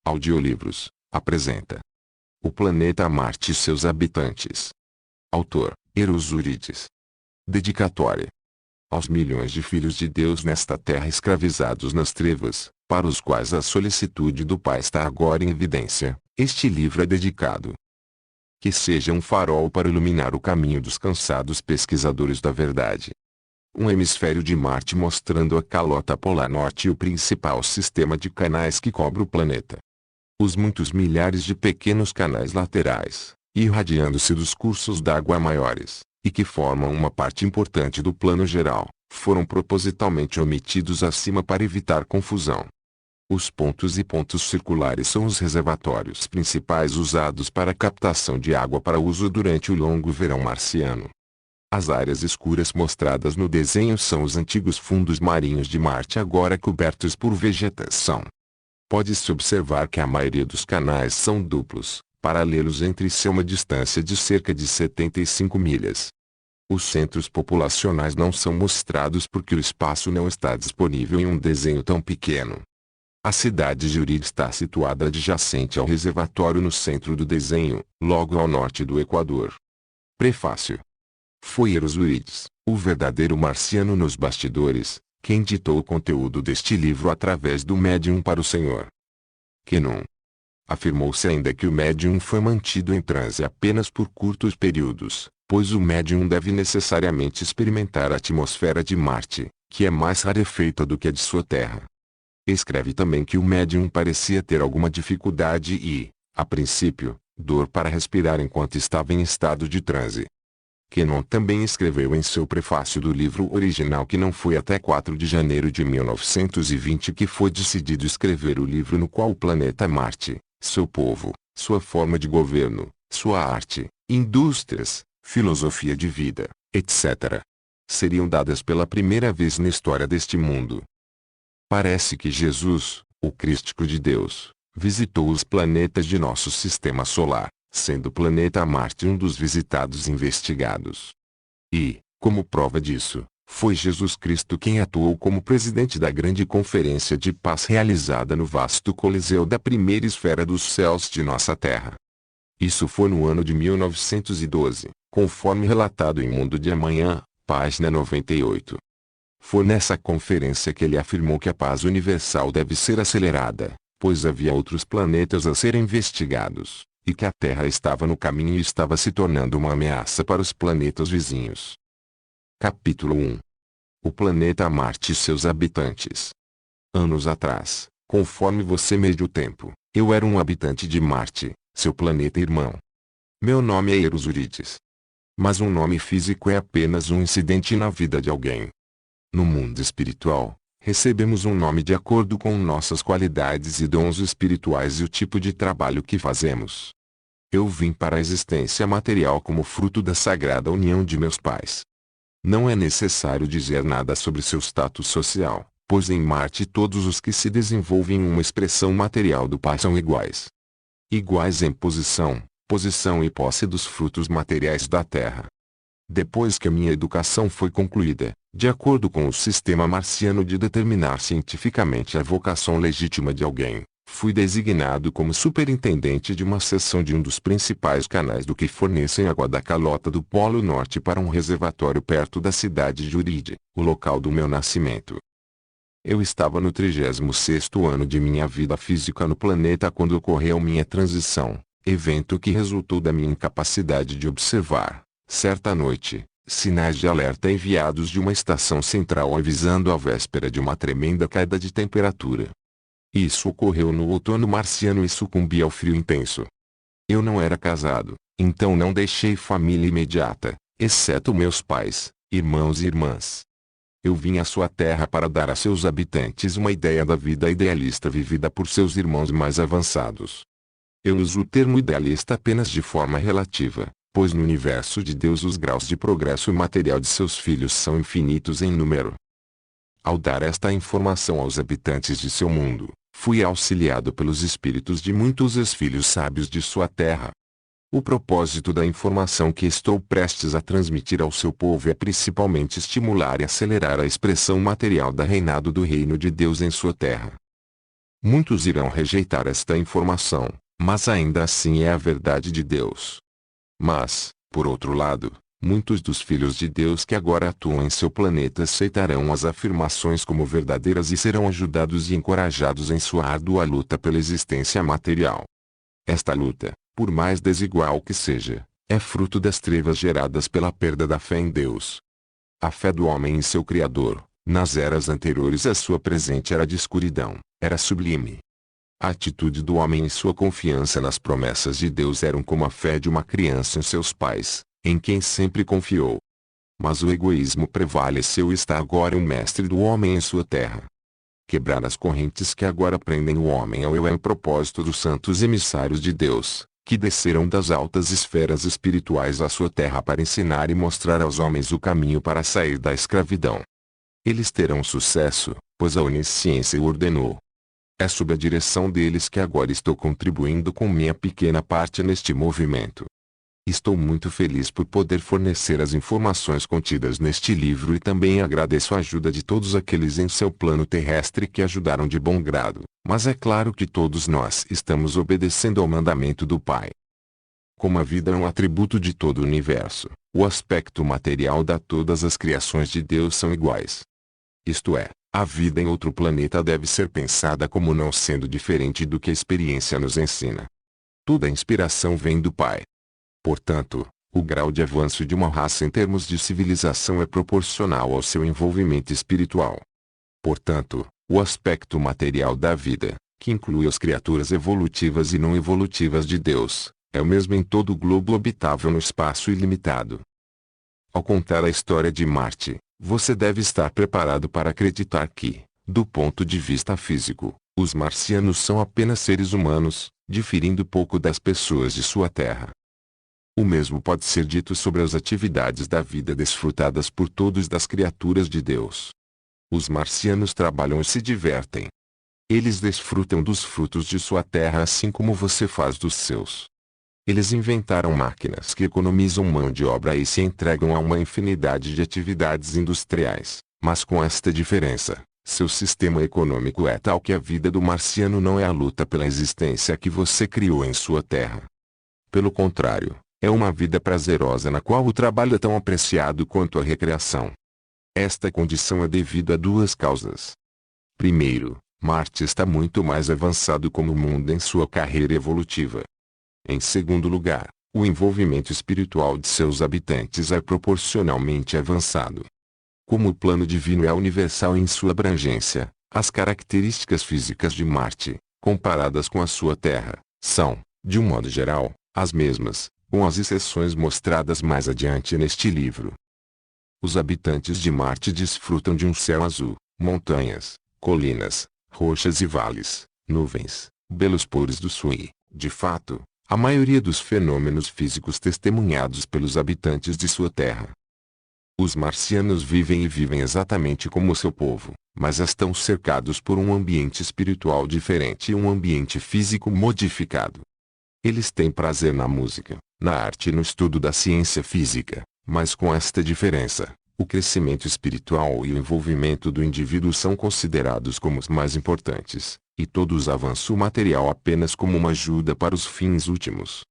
Audiolivros apresenta O Planeta Marte e seus habitantes. Autor: Erosurides. Dedicatória aos milhões de filhos de Deus nesta terra escravizados nas trevas, para os quais a solicitude do Pai está agora em evidência. Este livro é dedicado. Que seja um farol para iluminar o caminho dos cansados pesquisadores da verdade. Um hemisfério de Marte mostrando a calota polar norte e o principal sistema de canais que cobre o planeta. Os muitos milhares de pequenos canais laterais, irradiando-se dos cursos d'água maiores, e que formam uma parte importante do plano geral, foram propositalmente omitidos acima para evitar confusão. Os pontos e pontos circulares são os reservatórios principais usados para a captação de água para uso durante o longo verão marciano. As áreas escuras mostradas no desenho são os antigos fundos marinhos de Marte agora cobertos por vegetação. Pode-se observar que a maioria dos canais são duplos, paralelos entre si a uma distância de cerca de 75 milhas. Os centros populacionais não são mostrados porque o espaço não está disponível em um desenho tão pequeno. A cidade de Uri está situada adjacente ao reservatório no centro do desenho, logo ao norte do Equador. Prefácio. Foi Erosurides, o verdadeiro marciano nos bastidores, quem ditou o conteúdo deste livro através do médium para o Senhor. Quenon. Afirmou-se ainda que o médium foi mantido em transe apenas por curtos períodos, pois o médium deve necessariamente experimentar a atmosfera de Marte, que é mais rarefeita do que a de sua Terra. Escreve também que o médium parecia ter alguma dificuldade e, a princípio, dor para respirar enquanto estava em estado de transe. Quenon também escreveu em seu prefácio do livro original que não foi até 4 de janeiro de 1920 que foi decidido escrever o livro no qual o planeta Marte, seu povo, sua forma de governo, sua arte, indústrias, filosofia de vida, etc., seriam dadas pela primeira vez na história deste mundo. Parece que Jesus, o Cristo de Deus, visitou os planetas de nosso sistema solar, sendo o planeta Marte um dos visitados e investigados. E, como prova disso, foi Jesus Cristo quem atuou como presidente da grande conferência de paz realizada no vasto Coliseu da primeira esfera dos céus de nossa Terra. Isso foi no ano de 1912, conforme relatado em Mundo de Amanhã, página 98. Foi nessa conferência que ele afirmou que a paz universal deve ser acelerada, pois havia outros planetas a serem investigados, e que a Terra estava no caminho e estava se tornando uma ameaça para os planetas vizinhos. Capítulo 1. O planeta Marte e seus habitantes. Anos atrás, conforme você mede o tempo, eu era um habitante de Marte, seu planeta irmão. Meu nome é Erosurides. Mas um nome físico é apenas um incidente na vida de alguém. No mundo espiritual, recebemos um nome de acordo com nossas qualidades e dons espirituais e o tipo de trabalho que fazemos. Eu vim para a existência material como fruto da sagrada união de meus pais. Não é necessário dizer nada sobre seu status social, pois em Marte todos os que se desenvolvem em uma expressão material do Pai são iguais. Iguais em posição e posse dos frutos materiais da Terra. Depois que a minha educação foi concluída, de acordo com o sistema marciano de determinar cientificamente a vocação legítima de alguém, fui designado como superintendente de uma seção de um dos principais canais do que fornecem água da calota do Polo Norte para um reservatório perto da cidade de Uride, o local do meu nascimento. Eu estava no 36º ano de minha vida física no planeta quando ocorreu minha transição, evento que resultou da minha incapacidade de observar, certa noite, sinais de alerta enviados de uma estação central avisando a véspera de uma tremenda queda de temperatura. Isso ocorreu no outono marciano e sucumbi ao frio intenso. Eu não era casado, então não deixei família imediata, exceto meus pais, irmãos e irmãs. Eu vim à sua terra para dar a seus habitantes uma ideia da vida idealista vivida por seus irmãos mais avançados. Eu uso o termo idealista apenas de forma relativa, pois no universo de Deus os graus de progresso material de seus filhos são infinitos em número. Ao dar esta informação aos habitantes de seu mundo, fui auxiliado pelos espíritos de muitos ex-filhos sábios de sua terra. O propósito da informação que estou prestes a transmitir ao seu povo é principalmente estimular e acelerar a expressão material da reinado do reino de Deus em sua terra. Muitos irão rejeitar esta informação, mas ainda assim é a verdade de Deus. Mas, por outro lado, muitos dos filhos de Deus que agora atuam em seu planeta aceitarão as afirmações como verdadeiras e serão ajudados e encorajados em sua árdua luta pela existência material. Esta luta, por mais desigual que seja, é fruto das trevas geradas pela perda da fé em Deus. A fé do homem em seu Criador, nas eras anteriores à sua presente era de escuridão, era sublime. A atitude do homem e sua confiança nas promessas de Deus eram como a fé de uma criança em seus pais, em quem sempre confiou. Mas o egoísmo prevaleceu e está agora o mestre do homem em sua terra. Quebrar as correntes que agora prendem o homem ao eu é o propósito dos santos emissários de Deus, que desceram das altas esferas espirituais à sua terra para ensinar e mostrar aos homens o caminho para sair da escravidão. Eles terão sucesso, pois a onisciência o ordenou. É sob a direção deles que agora estou contribuindo com minha pequena parte neste movimento. Estou muito feliz por poder fornecer as informações contidas neste livro e também agradeço a ajuda de todos aqueles em seu plano terrestre que ajudaram de bom grado, mas é claro que todos nós estamos obedecendo ao mandamento do Pai. Como a vida é um atributo de todo o universo, o aspecto material de todas as criações de Deus são iguais. Isto é, a vida em outro planeta deve ser pensada como não sendo diferente do que a experiência nos ensina. Toda a inspiração vem do Pai. Portanto, o grau de avanço de uma raça em termos de civilização é proporcional ao seu envolvimento espiritual. Portanto, o aspecto material da vida, que inclui as criaturas evolutivas e não evolutivas de Deus, é o mesmo em todo o globo habitável no espaço ilimitado. Ao contar a história de Marte, você deve estar preparado para acreditar que, do ponto de vista físico, os marcianos são apenas seres humanos, diferindo pouco das pessoas de sua Terra. O mesmo pode ser dito sobre as atividades da vida desfrutadas por todas das criaturas de Deus. Os marcianos trabalham e se divertem. Eles desfrutam dos frutos de sua terra assim como você faz dos seus. Eles inventaram máquinas que economizam mão de obra e se entregam a uma infinidade de atividades industriais, mas com esta diferença, seu sistema econômico é tal que a vida do marciano não é a luta pela existência que você criou em sua terra. Pelo contrário, é uma vida prazerosa na qual o trabalho é tão apreciado quanto a recreação. Esta condição é devido a duas causas. Primeiro, Marte está muito mais avançado como mundo em sua carreira evolutiva. Em segundo lugar, o envolvimento espiritual de seus habitantes é proporcionalmente avançado. Como o plano divino é universal em sua abrangência, as características físicas de Marte, comparadas com a sua Terra, são, de um modo geral, as mesmas, com as exceções mostradas mais adiante neste livro. Os habitantes de Marte desfrutam de um céu azul, montanhas, colinas, rochas e vales, nuvens, belos pôres do sol e, de fato, a maioria dos fenômenos físicos testemunhados pelos habitantes de sua Terra. Os marcianos vivem exatamente como seu povo, mas estão cercados por um ambiente espiritual diferente e um ambiente físico modificado. Eles têm prazer na música, na arte e no estudo da ciência física, mas com esta diferença, o crescimento espiritual e o envolvimento do indivíduo são considerados como os mais importantes, e todos avançam o material apenas como uma ajuda para os fins últimos.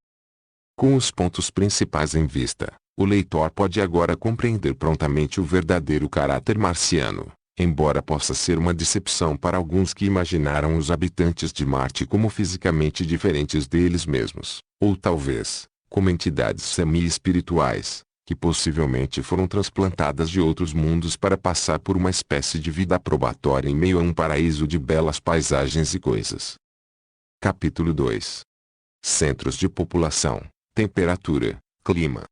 Com os pontos principais em vista, o leitor pode agora compreender prontamente o verdadeiro caráter marciano, embora possa ser uma decepção para alguns que imaginaram os habitantes de Marte como fisicamente diferentes deles mesmos, ou talvez, como entidades semi-espirituais, que possivelmente foram transplantadas de outros mundos para passar por uma espécie de vida probatória em meio a um paraíso de belas paisagens e coisas. Capítulo 2. Centros de população, temperatura, clima.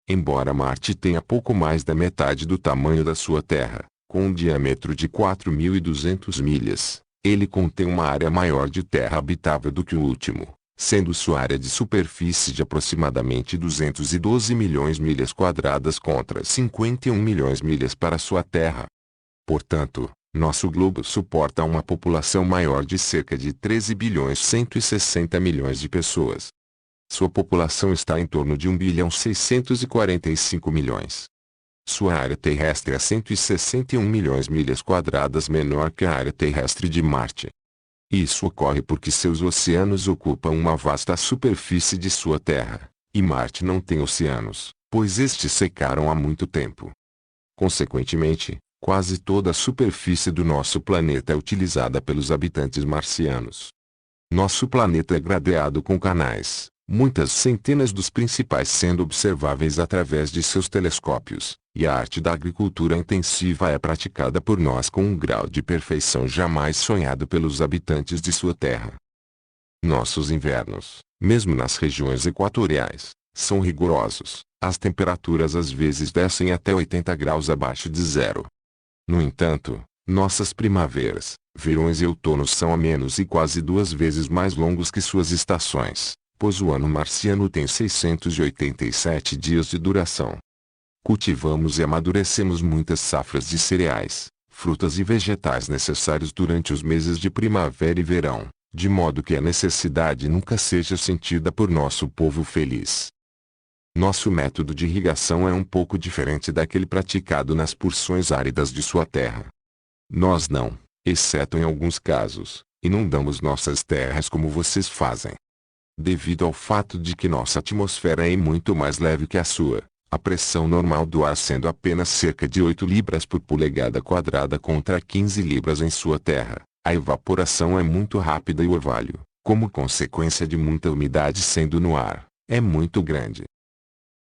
Embora Marte tenha pouco mais da metade do tamanho da sua Terra, com um diâmetro de 4.200 milhas, ele contém uma área maior de terra habitável do que o último, sendo sua área de superfície de aproximadamente 212 milhões de milhas quadradas contra 51 milhões de milhas para sua Terra. Portanto, nosso globo suporta uma população maior de cerca de 13 bilhões 160 milhões de pessoas. Sua população está em torno de 1 bilhão 645 milhões. Sua área terrestre é 161 milhões de milhas quadradas menor que a área terrestre de Marte. Isso ocorre porque seus oceanos ocupam uma vasta superfície de sua Terra, e Marte não tem oceanos, pois estes secaram há muito tempo. Consequentemente, quase toda a superfície do nosso planeta é utilizada pelos habitantes marcianos. Nosso planeta é gradeado com canais, muitas centenas dos principais sendo observáveis através de seus telescópios, e a arte da agricultura intensiva é praticada por nós com um grau de perfeição jamais sonhado pelos habitantes de sua terra. Nossos invernos, mesmo nas regiões equatoriais, são rigorosos, as temperaturas às vezes descem até 80 graus abaixo de zero. No entanto, nossas primaveras, verões e outonos são amenos e quase 2 vezes mais longos que suas estações, pois o ano marciano tem 687 dias de duração. Cultivamos e amadurecemos muitas safras de cereais, frutas e vegetais necessários durante os meses de primavera e verão, de modo que a necessidade nunca seja sentida por nosso povo feliz. Nosso método de irrigação é um pouco diferente daquele praticado nas porções áridas de sua terra. Nós não, exceto em alguns casos, inundamos nossas terras como vocês fazem. Devido ao fato de que nossa atmosfera é muito mais leve que a sua, a pressão normal do ar sendo apenas cerca de 8 libras por polegada quadrada contra 15 libras em sua terra, a evaporação é muito rápida e o orvalho, como consequência de muita umidade sendo no ar, é muito grande.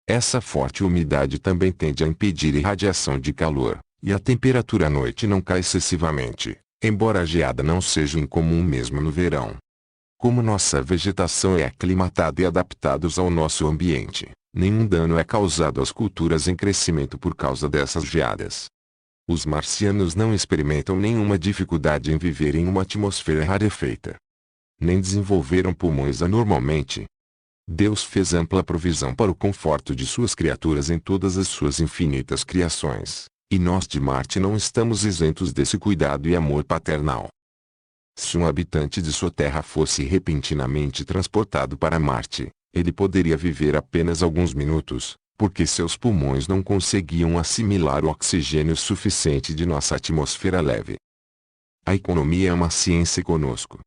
Essa forte umidade também tende a impedir irradiação de calor, e a temperatura à noite não cai excessivamente, embora a geada não seja incomum mesmo no verão. Como nossa vegetação é aclimatada e adaptada ao nosso ambiente, nenhum dano é causado às culturas em crescimento por causa dessas geadas. Os marcianos não experimentam nenhuma dificuldade em viver em uma atmosfera rarefeita. Nem desenvolveram pulmões anormalmente. Deus fez ampla provisão para o conforto de suas criaturas em todas as suas infinitas criações, e nós de Marte não estamos isentos desse cuidado e amor paternal. Se um habitante de sua Terra fosse repentinamente transportado para Marte, ele poderia viver apenas alguns minutos, porque seus pulmões não conseguiam assimilar o oxigênio suficiente de nossa atmosfera leve. A economia é uma ciência conosco.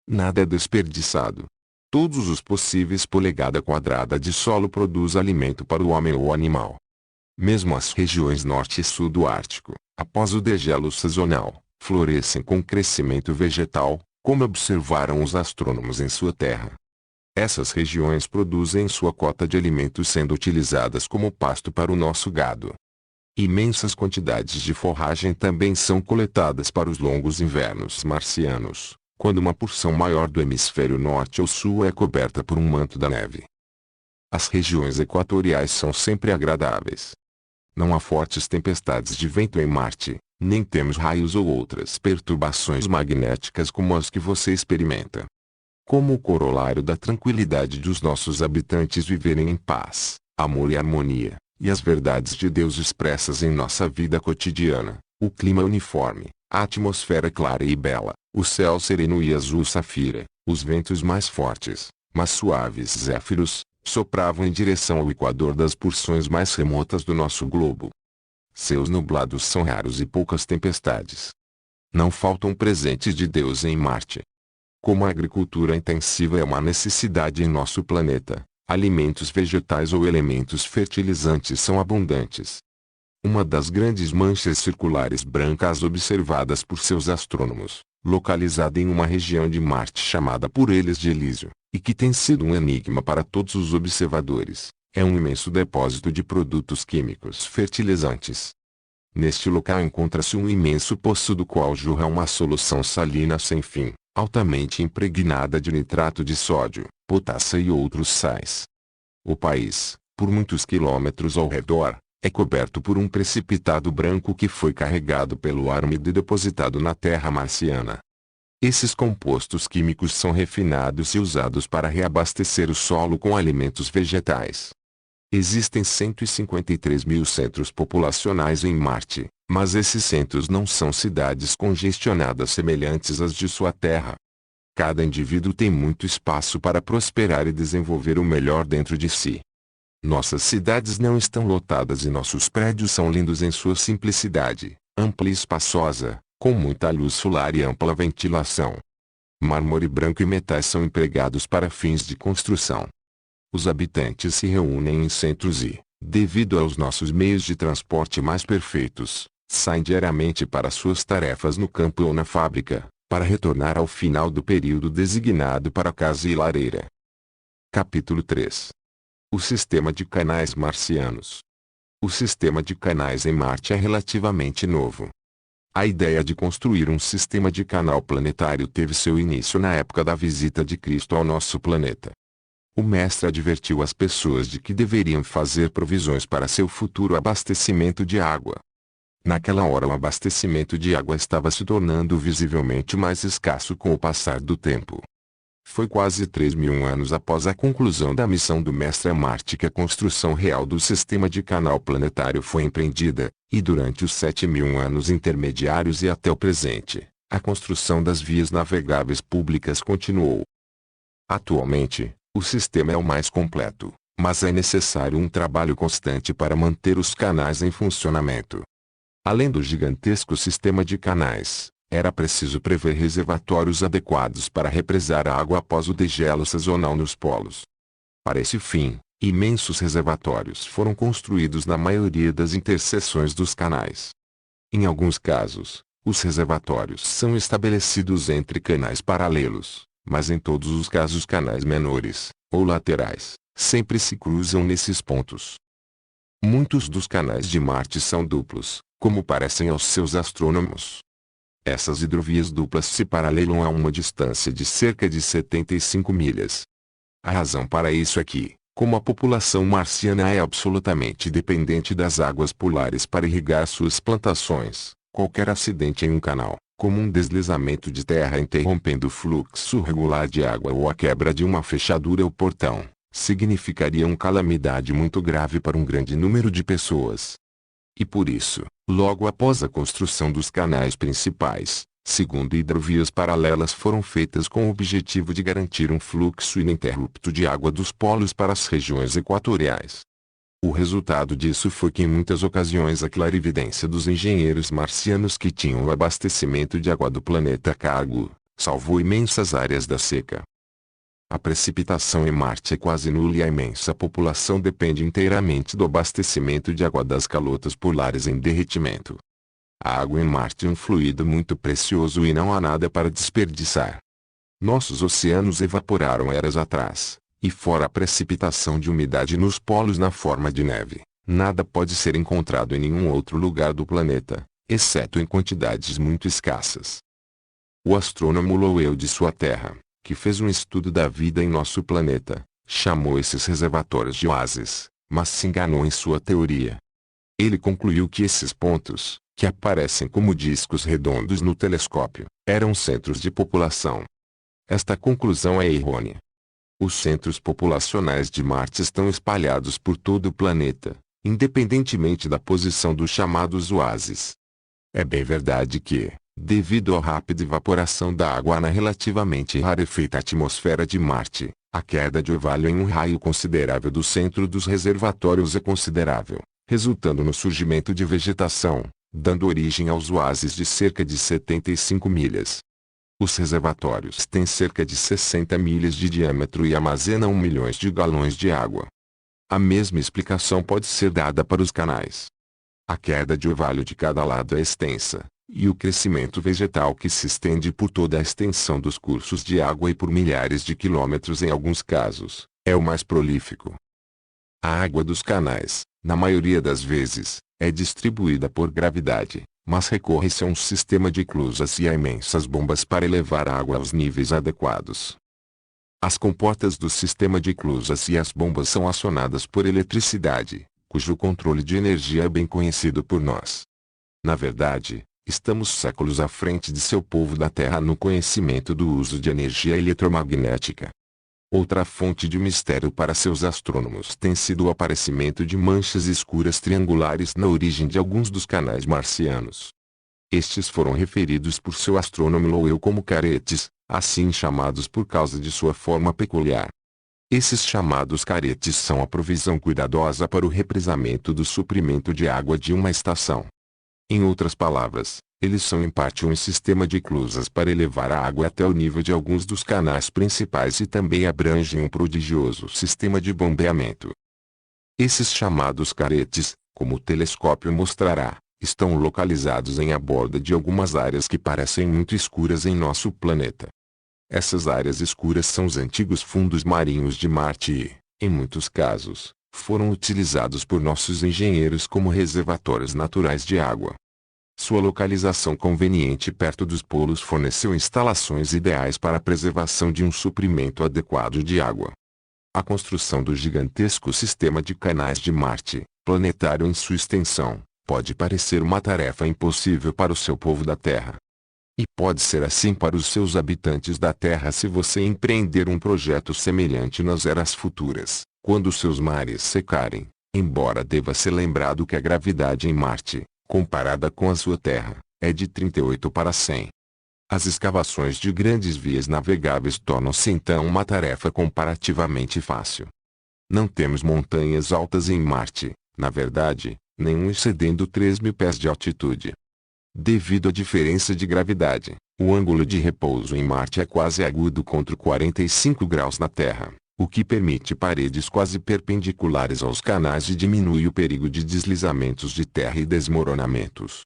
Nada é desperdiçado. Todos os possíveis polegada quadrada de solo produz alimento para o homem ou animal. Mesmo as regiões norte e sul do Ártico, após o degelo sazonal, florescem com crescimento vegetal, como observaram os astrônomos em sua terra. Essas regiões produzem sua cota de alimentos sendo utilizadas como pasto para o nosso gado. Imensas quantidades de forragem também são coletadas para os longos invernos marcianos, quando uma porção maior do hemisfério norte ou sul é coberta por um manto da neve. As regiões equatoriais são sempre agradáveis. Não há fortes tempestades de vento em Marte, nem temos raios ou outras perturbações magnéticas como as que você experimenta. Como o corolário da tranquilidade dos nossos habitantes viverem em paz, amor e harmonia, e as verdades de Deus expressas em nossa vida cotidiana, o clima uniforme, a atmosfera clara e bela, o céu sereno e azul safira, os ventos mais fortes, mas suaves zéfiros, sopravam em direção ao equador das porções mais remotas do nosso globo. Seus nublados são raros e poucas tempestades. Não faltam presentes de Deus em Marte. Como a agricultura intensiva é uma necessidade em nosso planeta, alimentos vegetais ou elementos fertilizantes são abundantes. Uma das grandes manchas circulares brancas observadas por seus astrônomos, localizada em uma região de Marte chamada por eles de Elísio, e que tem sido um enigma para todos os observadores, é um imenso depósito de produtos químicos fertilizantes. Neste local encontra-se um imenso poço do qual jorra uma solução salina sem fim, altamente impregnada de nitrato de sódio, potássio e outros sais. O país, por muitos quilômetros ao redor, é coberto por um precipitado branco que foi carregado pelo ar úmido e depositado na terra marciana. Esses compostos químicos são refinados e usados para reabastecer o solo com alimentos vegetais. Existem 153 mil centros populacionais em Marte, mas esses centros não são cidades congestionadas semelhantes às de sua Terra. Cada indivíduo tem muito espaço para prosperar e desenvolver o melhor dentro de si. Nossas cidades não estão lotadas e nossos prédios são lindos em sua simplicidade, ampla e espaçosa, com muita luz solar e ampla ventilação. Mármore branco e metais são empregados para fins de construção. Os habitantes se reúnem em centros e, devido aos nossos meios de transporte mais perfeitos, saem diariamente para suas tarefas no campo ou na fábrica, para retornar ao final do período designado para casa e lareira. Capítulo 3. O sistema de canais marcianos. O sistema de canais em Marte é relativamente novo. A ideia de construir um sistema de canal planetário teve seu início na época da visita de Cristo ao nosso planeta. O mestre advertiu as pessoas de que deveriam fazer provisões para seu futuro abastecimento de água. Naquela hora o abastecimento de água estava se tornando visivelmente mais escasso com o passar do tempo. Foi quase 3.000 anos após a conclusão da missão do mestre a Marte que a construção real do sistema de canal planetário foi empreendida, e durante os 7.000 anos intermediários e até o presente, a construção das vias navegáveis públicas continuou. Atualmente, o sistema é o mais completo, mas é necessário um trabalho constante para manter os canais em funcionamento. Além do gigantesco sistema de canais, era preciso prever reservatórios adequados para represar a água após o degelo sazonal nos polos. Para esse fim, imensos reservatórios foram construídos na maioria das interseções dos canais. Em alguns casos, os reservatórios são estabelecidos entre canais paralelos, mas em todos os casos canais menores, ou laterais, sempre se cruzam nesses pontos. Muitos dos canais de Marte são duplos, como parecem aos seus astrônomos. Essas hidrovias duplas se paralelam a uma distância de cerca de 75 milhas. A razão para isso é que, como a população marciana é absolutamente dependente das águas polares para irrigar suas plantações, qualquer acidente em um canal, como um deslizamento de terra interrompendo o fluxo regular de água ou a quebra de uma fechadura ou portão, significaria uma calamidade muito grave para um grande número de pessoas. E por isso, logo após a construção dos canais principais, segundo hidrovias paralelas foram feitas com o objetivo de garantir um fluxo ininterrupto de água dos polos para as regiões equatoriais. O resultado disso foi que em muitas ocasiões a clarividência dos engenheiros marcianos que tinham o abastecimento de água do planeta cargo, salvou imensas áreas da seca. A precipitação em Marte é quase nula e a imensa população depende inteiramente do abastecimento de água das calotas polares em derretimento. A água em Marte é um fluido muito precioso e não há nada para desperdiçar. Nossos oceanos evaporaram eras atrás, e fora a precipitação de umidade nos polos na forma de neve, nada pode ser encontrado em nenhum outro lugar do planeta, exceto em quantidades muito escassas. O astrônomo Lowell de sua Terra, que fez um estudo da vida em nosso planeta, chamou esses reservatórios de oásis, mas se enganou em sua teoria. Ele concluiu que esses pontos, que aparecem como discos redondos no telescópio, eram centros de população. Esta conclusão é errônea. Os centros populacionais de Marte estão espalhados por todo o planeta, independentemente da posição dos chamados oásis. É bem verdade que, devido à rápida evaporação da água na relativamente rarefeita atmosfera de Marte, a queda de orvalho em um raio considerável do centro dos reservatórios é considerável, resultando no surgimento de vegetação, dando origem aos oásis de cerca de 75 milhas. Os reservatórios têm cerca de 60 milhas de diâmetro e armazenam milhões de galões de água. A mesma explicação pode ser dada para os canais. A queda de orvalho de cada lado é extensa, e o crescimento vegetal que se estende por toda a extensão dos cursos de água e por milhares de quilômetros em alguns casos, é o mais prolífico. A água dos canais, na maioria das vezes, é distribuída por gravidade, mas recorre-se a um sistema de clusas e a imensas bombas para elevar a água aos níveis adequados. As comportas do sistema de clusas e as bombas são acionadas por eletricidade, cujo controle de energia é bem conhecido por nós. Na verdade, estamos séculos à frente de seu povo da Terra no conhecimento do uso de energia eletromagnética. Outra fonte de mistério para seus astrônomos tem sido o aparecimento de manchas escuras triangulares na origem de alguns dos canais marcianos. Estes foram referidos por seu astrônomo Lowell como caretes, assim chamados por causa de sua forma peculiar. Esses chamados caretes são a provisão cuidadosa para o represamento do suprimento de água de uma estação. Em outras palavras, Eles são em parte um sistema de esclusas para elevar a água até o nível de alguns dos canais principais e também abrangem um prodigioso sistema de bombeamento. Esses chamados caretes, como o telescópio mostrará, estão localizados em a borda de algumas áreas que parecem muito escuras em nosso planeta. Essas áreas escuras são os antigos fundos marinhos de Marte e, em muitos casos, foram utilizados por nossos engenheiros como reservatórios naturais de água. Sua localização conveniente perto dos polos forneceu instalações ideais para a preservação de um suprimento adequado de água. A construção do gigantesco sistema de canais de Marte, planetário em sua extensão, pode parecer uma tarefa impossível para o seu povo da Terra. E pode ser assim para os seus habitantes da Terra se você empreender um projeto semelhante nas eras futuras, quando seus mares secarem, embora deva ser lembrado que a gravidade em Marte, comparada com a sua Terra, é de 38 para 100. As escavações de grandes vias navegáveis tornam-se então uma tarefa comparativamente fácil. Não temos montanhas altas em Marte, na verdade, nenhum excedendo 3.000 pés de altitude. Devido à diferença de gravidade, o ângulo de repouso em Marte é quase agudo contra 45 graus na Terra, o que permite paredes quase perpendiculares aos canais e diminui o perigo de deslizamentos de terra e desmoronamentos.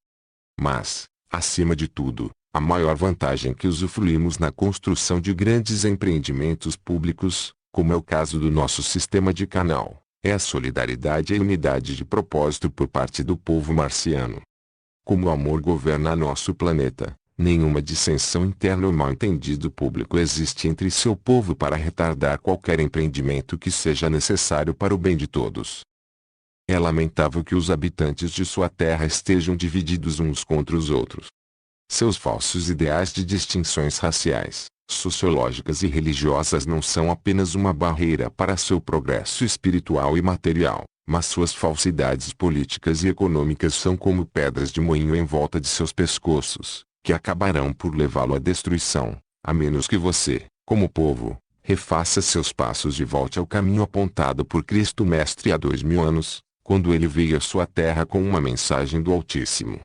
Mas, acima de tudo, a maior vantagem que usufruímos na construção de grandes empreendimentos públicos, como é o caso do nosso sistema de canal, é a solidariedade e unidade de propósito por parte do povo marciano. Como o amor governa nosso planeta, nenhuma dissensão interna ou mal-entendido público existe entre seu povo para retardar qualquer empreendimento que seja necessário para o bem de todos. É lamentável que os habitantes de sua terra estejam divididos uns contra os outros. Seus falsos ideais de distinções raciais, sociológicas e religiosas não são apenas uma barreira para seu progresso espiritual e material, mas suas falsidades políticas e econômicas são como pedras de moinho em volta de seus pescoços, que acabarão por levá-lo à destruição, a menos que você, como povo, refaça seus passos e volte ao caminho apontado por Cristo Mestre há 2000 anos, quando ele veio à sua terra com uma mensagem do Altíssimo.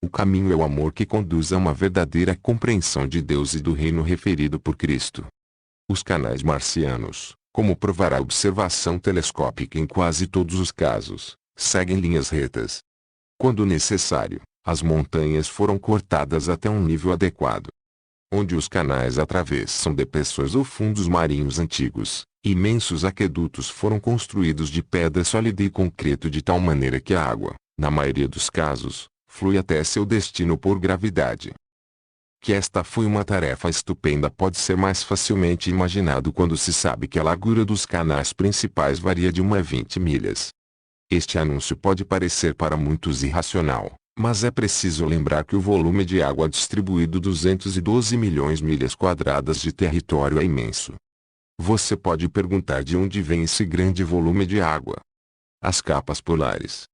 O caminho é o amor que conduz a uma verdadeira compreensão de Deus e do reino referido por Cristo. Os canais marcianos, como provará a observação telescópica em quase todos os casos, seguem linhas retas. Quando necessário, as montanhas foram cortadas até um nível adequado. Onde os canais atravessam depressões ou fundos marinhos antigos, imensos aquedutos foram construídos de pedra sólida e concreto de tal maneira que a água, na maioria dos casos, flui até seu destino por gravidade. Que esta foi uma tarefa estupenda pode ser mais facilmente imaginado quando se sabe que a largura dos canais principais varia de 1 a 20 milhas. Este anúncio pode parecer para muitos irracional, mas é preciso lembrar que o volume de água distribuído 212 milhões de milhas quadradas de território é imenso. Você pode perguntar de onde vem esse grande volume de água. As capas polares.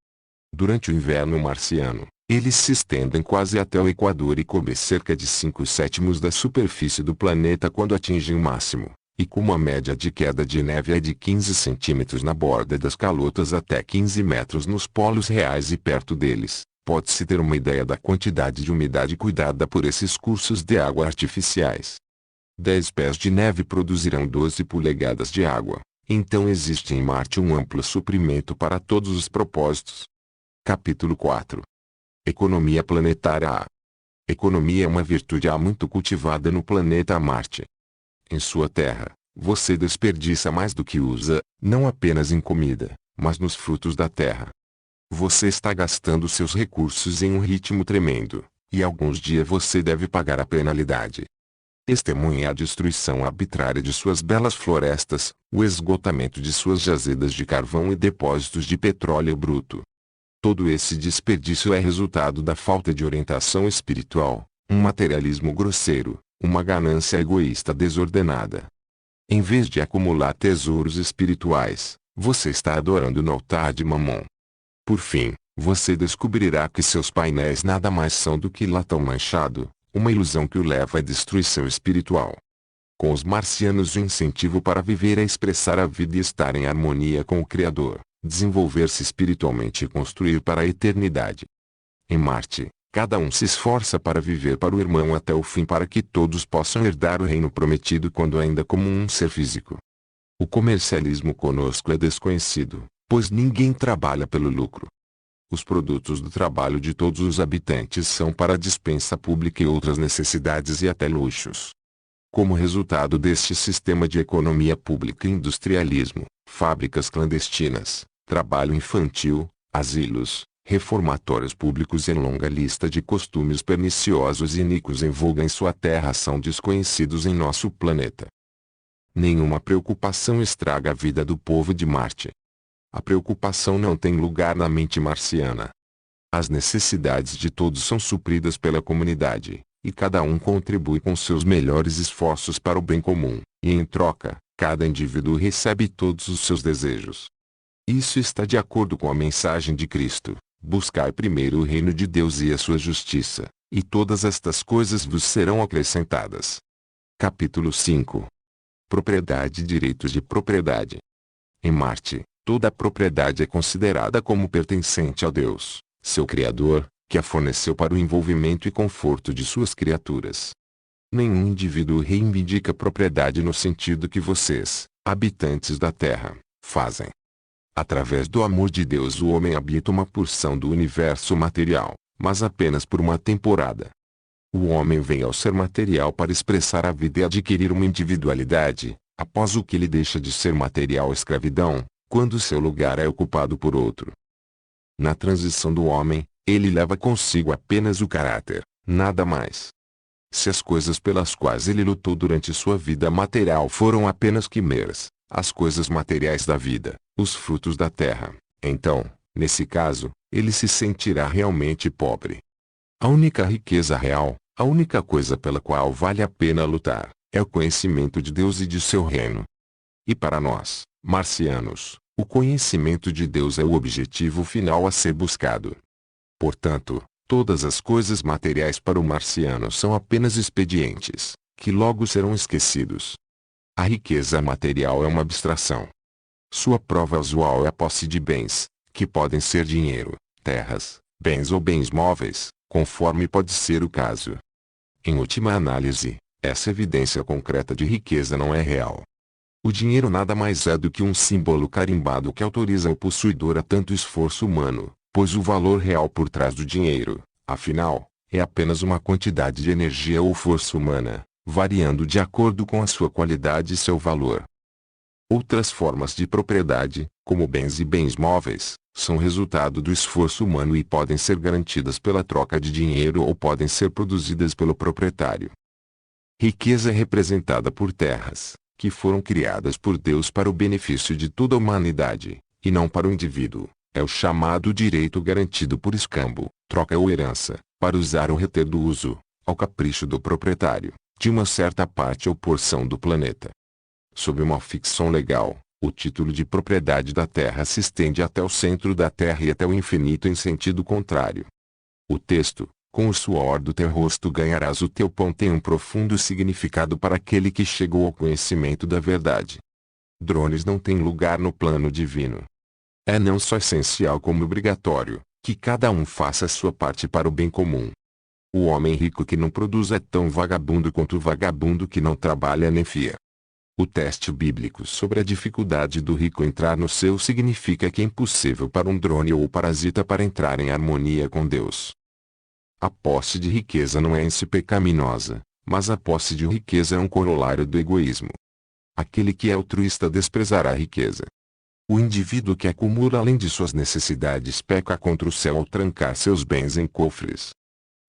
Durante o inverno marciano, eles se estendem quase até o Equador e cobrem cerca de 5/7 da superfície do planeta quando atingem o máximo, e como a média de queda de neve é de 15 centímetros na borda das calotas até 15 metros nos polos reais e perto deles, pode-se ter uma ideia da quantidade de umidade cuidada por esses cursos de água artificiais. 10 pés de neve produzirão 12 polegadas de água, então existe em Marte um amplo suprimento para todos os propósitos. Capítulo 4. Economia planetária. A economia é uma virtude há muito cultivada no planeta Marte. Em sua terra, você desperdiça mais do que usa, não apenas em comida, mas nos frutos da terra. Você está gastando seus recursos em um ritmo tremendo, e alguns dias você deve pagar a penalidade. Testemunhe a destruição arbitrária de suas belas florestas, o esgotamento de suas jazidas de carvão e depósitos de petróleo bruto. Todo esse desperdício é resultado da falta de orientação espiritual, um materialismo grosseiro, uma ganância egoísta desordenada. Em vez de acumular tesouros espirituais, você está adorando no altar de Mamon. Por fim, você descobrirá que seus painéis nada mais são do que latão manchado, uma ilusão que o leva à destruição espiritual. Com os marcianos, o incentivo para viver é expressar a vida e estar em harmonia com o Criador, desenvolver-se espiritualmente e construir para a eternidade. Em Marte, cada um se esforça para viver para o irmão até o fim para que todos possam herdar o reino prometido quando ainda como um ser físico. O comercialismo conosco é desconhecido, pois ninguém trabalha pelo lucro. Os produtos do trabalho de todos os habitantes são para a dispensa pública e outras necessidades e até luxos. Como resultado deste sistema de economia pública e industrialismo, fábricas clandestinas, trabalho infantil, asilos, reformatórios públicos e longa lista de costumes perniciosos e iníquos em voga em sua terra são desconhecidos em nosso planeta. Nenhuma preocupação estraga a vida do povo de Marte. A preocupação não tem lugar na mente marciana. As necessidades de todos são supridas pela comunidade, e cada um contribui com seus melhores esforços para o bem comum, e em troca, cada indivíduo recebe todos os seus desejos. Isso está de acordo com a mensagem de Cristo: buscai primeiro o reino de Deus e a sua justiça, e todas estas coisas vos serão acrescentadas. Capítulo 5. Propriedade e direitos de propriedade. Em Marte, toda a propriedade é considerada como pertencente a Deus, seu Criador, que a forneceu para o envolvimento e conforto de suas criaturas. Nenhum indivíduo reivindica propriedade no sentido que vocês, habitantes da Terra, fazem. Através do amor de Deus o homem habita uma porção do universo material, mas apenas por uma temporada. O homem vem ao ser material para expressar a vida e adquirir uma individualidade, após o que ele deixa de ser material escravidão, quando seu lugar é ocupado por outro. Na transição do homem, ele leva consigo apenas o caráter, nada mais. Se as coisas pelas quais ele lutou durante sua vida material foram apenas quimeras, as coisas materiais da vida, os frutos da terra, então, nesse caso, ele se sentirá realmente pobre. A única riqueza real, a única coisa pela qual vale a pena lutar, é o conhecimento de Deus e de seu reino. E para nós, marcianos, o conhecimento de Deus é o objetivo final a ser buscado. Portanto, todas as coisas materiais para o marciano são apenas expedientes, que logo serão esquecidos. A riqueza material é uma abstração. Sua prova usual é a posse de bens, que podem ser dinheiro, terras, bens ou bens móveis, conforme pode ser o caso. Em última análise, essa evidência concreta de riqueza não é real. O dinheiro nada mais é do que um símbolo carimbado que autoriza o possuidor a tanto esforço humano, pois o valor real por trás do dinheiro, afinal, é apenas uma quantidade de energia ou força humana, variando de acordo com a sua qualidade e seu valor. Outras formas de propriedade, como bens e bens móveis, são resultado do esforço humano e podem ser garantidas pela troca de dinheiro ou podem ser produzidas pelo proprietário. Riqueza é representada por terras, que foram criadas por Deus para o benefício de toda a humanidade, e não para o indivíduo. É o chamado direito garantido por escambo, troca ou herança, para usar ou reter do uso, ao capricho do proprietário, de uma certa parte ou porção do planeta. Sob uma ficção legal, o título de propriedade da Terra se estende até o centro da Terra e até o infinito em sentido contrário. O texto, com o suor do teu rosto ganharás o teu pão, tem um profundo significado para aquele que chegou ao conhecimento da verdade. Drones não têm lugar no plano divino. É não só essencial como obrigatório, que cada um faça a sua parte para o bem comum. O homem rico que não produz é tão vagabundo quanto o vagabundo que não trabalha nem fia. O teste bíblico sobre a dificuldade do rico entrar no céu significa que é impossível para um drone ou parasita para entrar em harmonia com Deus. A posse de riqueza não é em si pecaminosa, mas a posse de riqueza é um corolário do egoísmo. Aquele que é altruísta desprezará a riqueza. O indivíduo que acumula além de suas necessidades peca contra o céu ao trancar seus bens em cofres.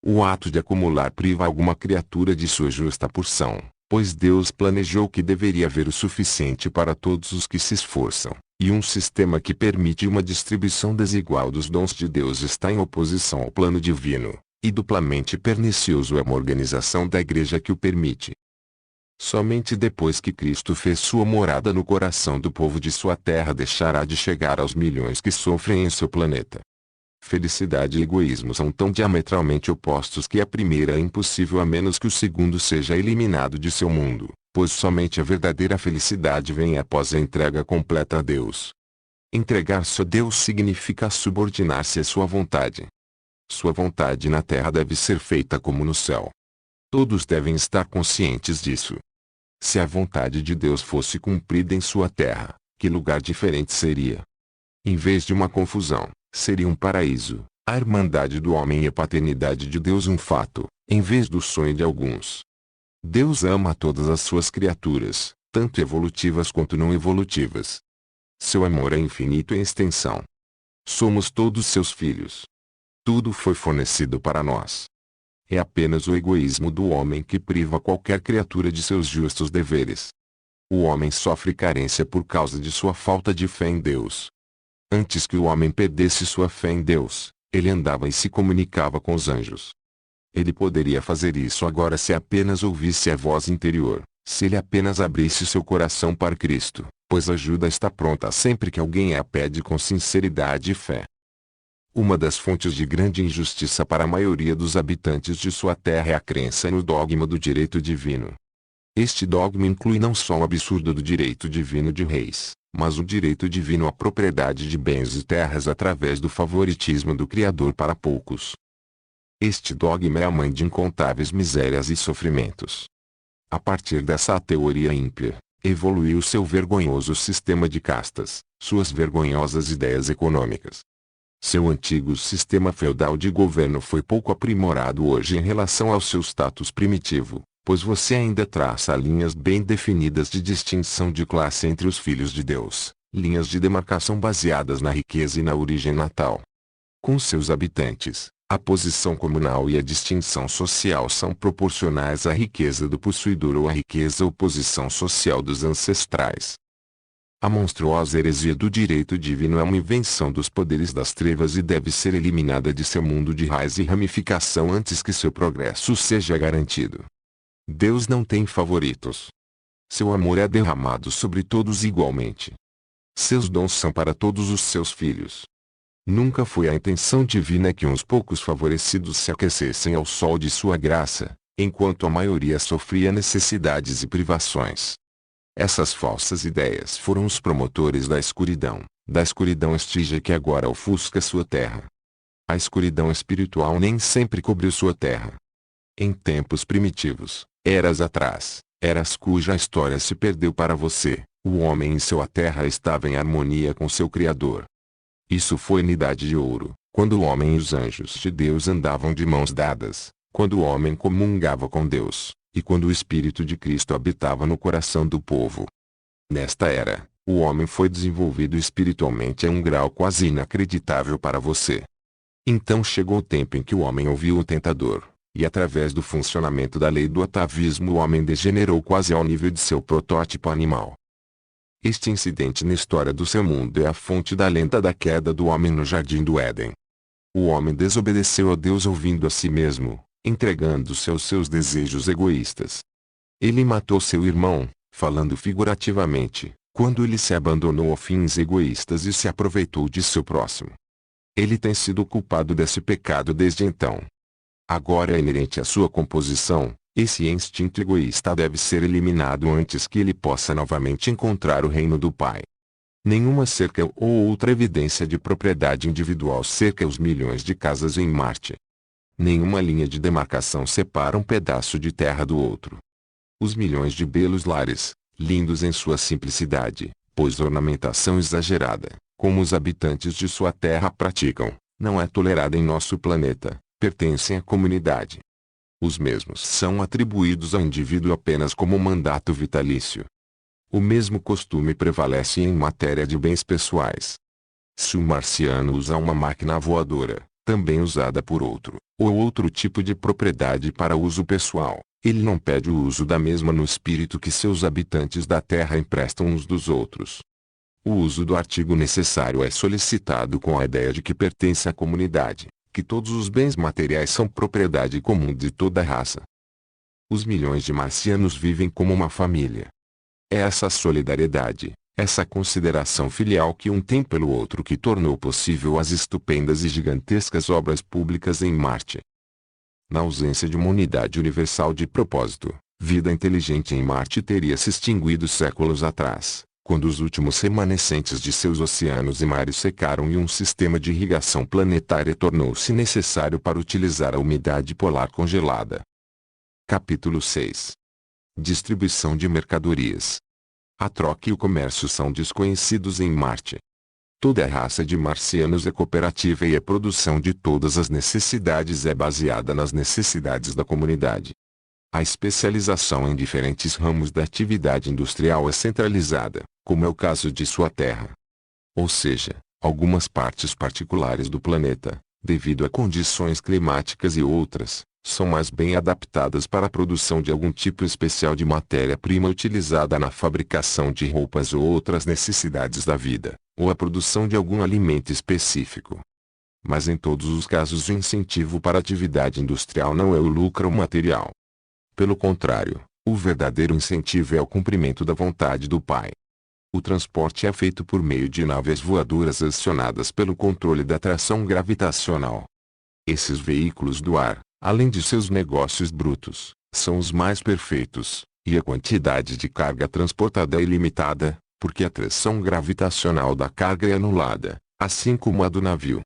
O ato de acumular priva alguma criatura de sua justa porção, pois Deus planejou que deveria haver o suficiente para todos os que se esforçam, e um sistema que permite uma distribuição desigual dos dons de Deus está em oposição ao plano divino, e duplamente pernicioso é uma organização da Igreja que o permite. Somente depois que Cristo fez sua morada no coração do povo de sua terra deixará de chegar aos milhões que sofrem em seu planeta. Felicidade e egoísmo são tão diametralmente opostos que a primeira é impossível a menos que o segundo seja eliminado de seu mundo, pois somente a verdadeira felicidade vem após a entrega completa a Deus. Entregar-se a Deus significa subordinar-se à sua vontade. Sua vontade na terra deve ser feita como no céu. Todos devem estar conscientes disso. Se a vontade de Deus fosse cumprida em sua terra, que lugar diferente seria? Em vez de uma confusão, seria um paraíso, a irmandade do homem e a paternidade de Deus um fato, em vez do sonho de alguns. Deus ama todas as suas criaturas, tanto evolutivas quanto não evolutivas. Seu amor é infinito em extensão. Somos todos seus filhos. Tudo foi fornecido para nós. É apenas o egoísmo do homem que priva qualquer criatura de seus justos deveres. O homem sofre carência por causa de sua falta de fé em Deus. Antes que o homem perdesse sua fé em Deus, ele andava e se comunicava com os anjos. Ele poderia fazer isso agora se apenas ouvisse a voz interior, se ele apenas abrisse seu coração para Cristo, pois a ajuda está pronta sempre que alguém a pede com sinceridade e fé. Uma das fontes de grande injustiça para a maioria dos habitantes de sua terra é a crença no dogma do direito divino. Este dogma inclui não só o absurdo do direito divino de reis, mas o direito divino à propriedade de bens e terras através do favoritismo do Criador para poucos. Este dogma é a mãe de incontáveis misérias e sofrimentos. A partir dessa teoria ímpia, evoluiu seu vergonhoso sistema de castas, suas vergonhosas ideias econômicas. Seu antigo sistema feudal de governo foi pouco aprimorado hoje em relação ao seu status primitivo, pois você ainda traça linhas bem definidas de distinção de classe entre os filhos de Deus, linhas de demarcação baseadas na riqueza e na origem natal. Com seus habitantes, a posição comunal e a distinção social são proporcionais à riqueza do possuidor ou à riqueza ou posição social dos ancestrais. A monstruosa heresia do direito divino é uma invenção dos poderes das trevas e deve ser eliminada de seu mundo de raiz e ramificação antes que seu progresso seja garantido. Deus não tem favoritos. Seu amor é derramado sobre todos igualmente. Seus dons são para todos os seus filhos. Nunca foi a intenção divina que uns poucos favorecidos se aquecessem ao sol de sua graça, enquanto a maioria sofria necessidades e privações. Essas falsas ideias foram os promotores da escuridão estígia que agora ofusca sua terra. A escuridão espiritual nem sempre cobriu sua terra. Em tempos primitivos, eras atrás, eras cuja história se perdeu para você, o homem em sua terra estava em harmonia com seu Criador. Isso foi na Idade de Ouro, quando o homem e os anjos de Deus andavam de mãos dadas, quando o homem comungava com Deus, e quando o Espírito de Cristo habitava no coração do povo. Nesta era, o homem foi desenvolvido espiritualmente a um grau quase inacreditável para você. Então chegou o tempo em que o homem ouviu o tentador, e através do funcionamento da lei do atavismo o homem degenerou quase ao nível de seu protótipo animal. Este incidente na história do seu mundo é a fonte da lenda da queda do homem no jardim do Éden. O homem desobedeceu a Deus ouvindo a si mesmo, entregando-se aos seus desejos egoístas. Ele matou seu irmão, falando figurativamente, quando ele se abandonou a fins egoístas e se aproveitou de seu próximo. Ele tem sido culpado desse pecado desde então. Agora é inerente à sua composição, esse instinto egoísta deve ser eliminado antes que ele possa novamente encontrar o reino do Pai. Nenhuma cerca ou outra evidência de propriedade individual cerca os milhões de casas em Marte. Nenhuma linha de demarcação separa um pedaço de terra do outro. Os milhões de belos lares, lindos em sua simplicidade, pois ornamentação exagerada, como os habitantes de sua terra praticam, não é tolerada em nosso planeta, pertencem à comunidade. Os mesmos são atribuídos ao indivíduo apenas como mandato vitalício. O mesmo costume prevalece em matéria de bens pessoais. Se um marciano usa uma máquina voadora, também usada por outro, ou outro tipo de propriedade para uso pessoal, ele não pede o uso da mesma no espírito que seus habitantes da Terra emprestam uns dos outros. O uso do artigo necessário é solicitado com a ideia de que pertence à comunidade, que todos os bens materiais são propriedade comum de toda a raça. Os milhões de marcianos vivem como uma família. É essa solidariedade, essa consideração filial que um tem pelo outro que tornou possível as estupendas e gigantescas obras públicas em Marte. Na ausência de uma unidade universal de propósito, vida inteligente em Marte teria se extinguido séculos atrás, quando os últimos remanescentes de seus oceanos e mares secaram e um sistema de irrigação planetária tornou-se necessário para utilizar a umidade polar congelada. Capítulo 6. Distribuição de mercadorias. A troca e o comércio são desconhecidos em Marte. Toda a raça de marcianos é cooperativa e a produção de todas as necessidades é baseada nas necessidades da comunidade. A especialização em diferentes ramos da atividade industrial é centralizada, como é o caso de sua Terra. Ou seja, algumas partes particulares do planeta, devido a condições climáticas e outras, são mais bem adaptadas para a produção de algum tipo especial de matéria-prima utilizada na fabricação de roupas ou outras necessidades da vida, ou a produção de algum alimento específico. Mas em todos os casos o incentivo para a atividade industrial não é o lucro material. Pelo contrário, o verdadeiro incentivo é o cumprimento da vontade do Pai. O transporte é feito por meio de naves voadoras acionadas pelo controle da tração gravitacional. Esses veículos do ar, além de seus negócios brutos, são os mais perfeitos, e a quantidade de carga transportada é ilimitada, porque a tração gravitacional da carga é anulada, assim como a do navio.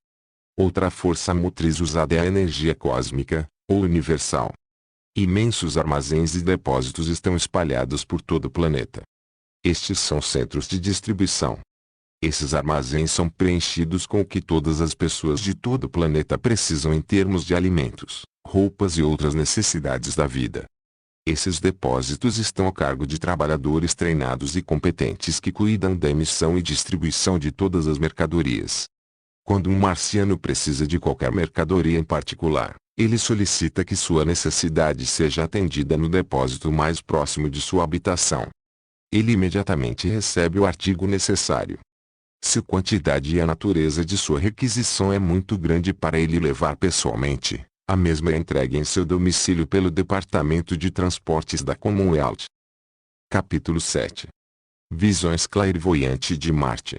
Outra força motriz usada é a energia cósmica, ou universal. Imensos armazéns e depósitos estão espalhados por todo o planeta. Estes são centros de distribuição. Esses armazéns são preenchidos com o que todas as pessoas de todo o planeta precisam em termos de alimentos, roupas e outras necessidades da vida. Esses depósitos estão a cargo de trabalhadores treinados e competentes que cuidam da emissão e distribuição de todas as mercadorias. Quando um marciano precisa de qualquer mercadoria em particular, ele solicita que sua necessidade seja atendida no depósito mais próximo de sua habitação. Ele imediatamente recebe o artigo necessário. Se a quantidade e a natureza de sua requisição é muito grande para ele levar pessoalmente, a mesma é entregue em seu domicílio pelo Departamento de Transportes da Commonwealth. Capítulo 7. Visões clairvoyantes de Marte.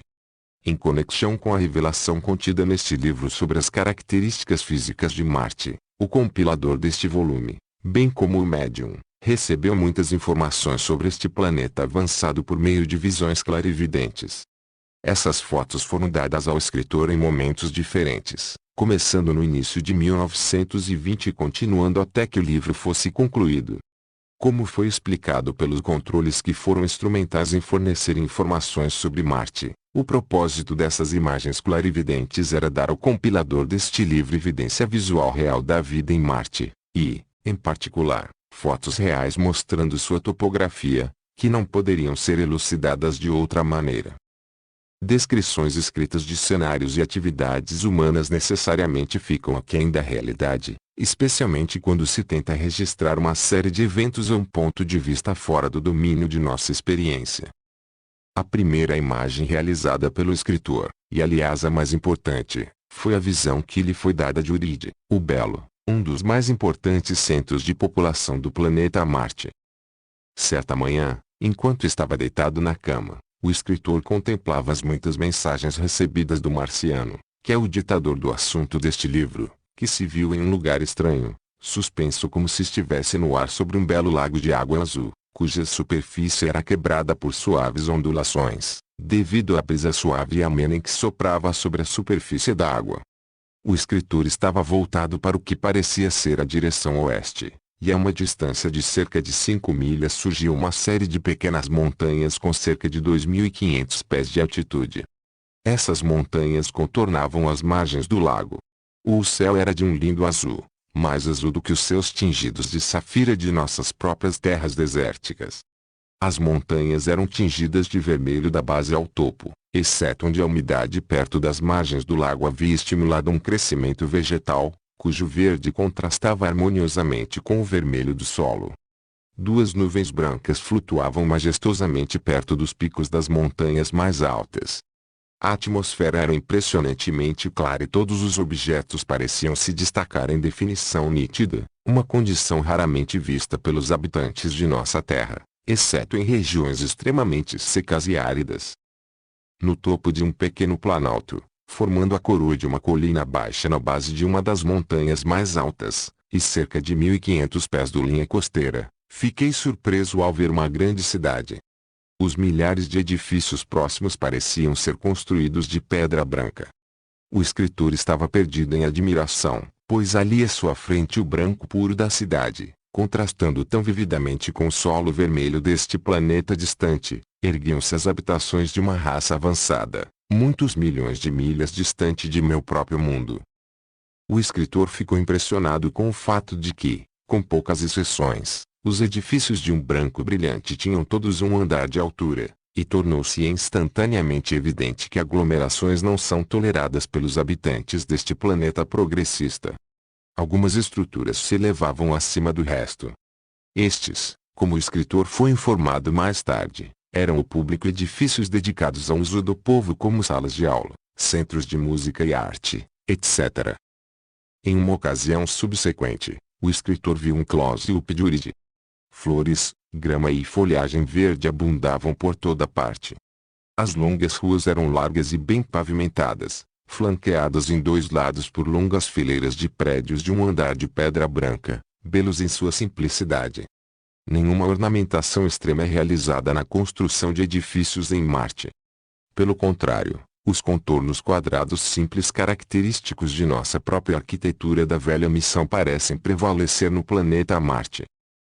Em conexão com a revelação contida neste livro sobre as características físicas de Marte, o compilador deste volume, bem como o médium, recebeu muitas informações sobre este planeta avançado por meio de visões clarividentes. Essas fotos foram dadas ao escritor em momentos diferentes, começando no início de 1920 e continuando até que o livro fosse concluído. Como foi explicado pelos controles que foram instrumentais em fornecer informações sobre Marte, o propósito dessas imagens clarividentes era dar ao compilador deste livro evidência visual real da vida em Marte, e, em particular, fotos reais mostrando sua topografia, que não poderiam ser elucidadas de outra maneira. Descrições escritas de cenários e atividades humanas necessariamente ficam aquém da realidade, especialmente quando se tenta registrar uma série de eventos a um ponto de vista fora do domínio de nossa experiência. A primeira imagem realizada pelo escritor, e aliás a mais importante, foi a visão que lhe foi dada de Uride, o Belo, um dos mais importantes centros de população do planeta Marte. Certa manhã, enquanto estava deitado na cama, o escritor contemplava as muitas mensagens recebidas do marciano, que é o ditador do assunto deste livro, que se viu em um lugar estranho, suspenso como se estivesse no ar sobre um belo lago de água azul, cuja superfície era quebrada por suaves ondulações, devido à brisa suave e amena em que soprava sobre a superfície da água. O escritor estava voltado para o que parecia ser a direção oeste, e a uma distância de cerca de 5 milhas surgiu uma série de pequenas montanhas com cerca de 2.500 pés de altitude. Essas montanhas contornavam as margens do lago. O céu era de um lindo azul, mais azul do que os céus tingidos de safira de nossas próprias terras desérticas. As montanhas eram tingidas de vermelho da base ao topo, exceto onde a umidade perto das margens do lago havia estimulado um crescimento vegetal, cujo verde contrastava harmoniosamente com o vermelho do solo. Duas nuvens brancas flutuavam majestosamente perto dos picos das montanhas mais altas. A atmosfera era impressionantemente clara e todos os objetos pareciam se destacar em definição nítida, uma condição raramente vista pelos habitantes de nossa Terra, exceto em regiões extremamente secas e áridas. No topo de um pequeno planalto, formando a coroa de uma colina baixa na base de uma das montanhas mais altas, e cerca de 1.500 pés do linha costeira, fiquei surpreso ao ver uma grande cidade. Os milhares de edifícios próximos pareciam ser construídos de pedra branca. O escritor estava perdido em admiração, pois ali à sua frente o branco puro da cidade, contrastando tão vividamente com o solo vermelho deste planeta distante, erguiam-se as habitações de uma raça avançada, muitos milhões de milhas distante de meu próprio mundo. O escritor ficou impressionado com o fato de que, com poucas exceções, os edifícios de um branco brilhante tinham todos um andar de altura, e tornou-se instantaneamente evidente que aglomerações não são toleradas pelos habitantes deste planeta progressista. Algumas estruturas se elevavam acima do resto. Estes, como o escritor foi informado mais tarde, eram o público edifícios dedicados ao uso do povo como salas de aula, centros de música e arte, etc. Em uma ocasião subsequente, o escritor viu um close-up de Uride. Flores, grama e folhagem verde abundavam por toda parte. As longas ruas eram largas e bem pavimentadas, flanqueadas em dois lados por longas fileiras de prédios de um andar de pedra branca, belos em sua simplicidade. Nenhuma ornamentação extrema é realizada na construção de edifícios em Marte. Pelo contrário, os contornos quadrados simples característicos de nossa própria arquitetura da velha missão parecem prevalecer no planeta Marte.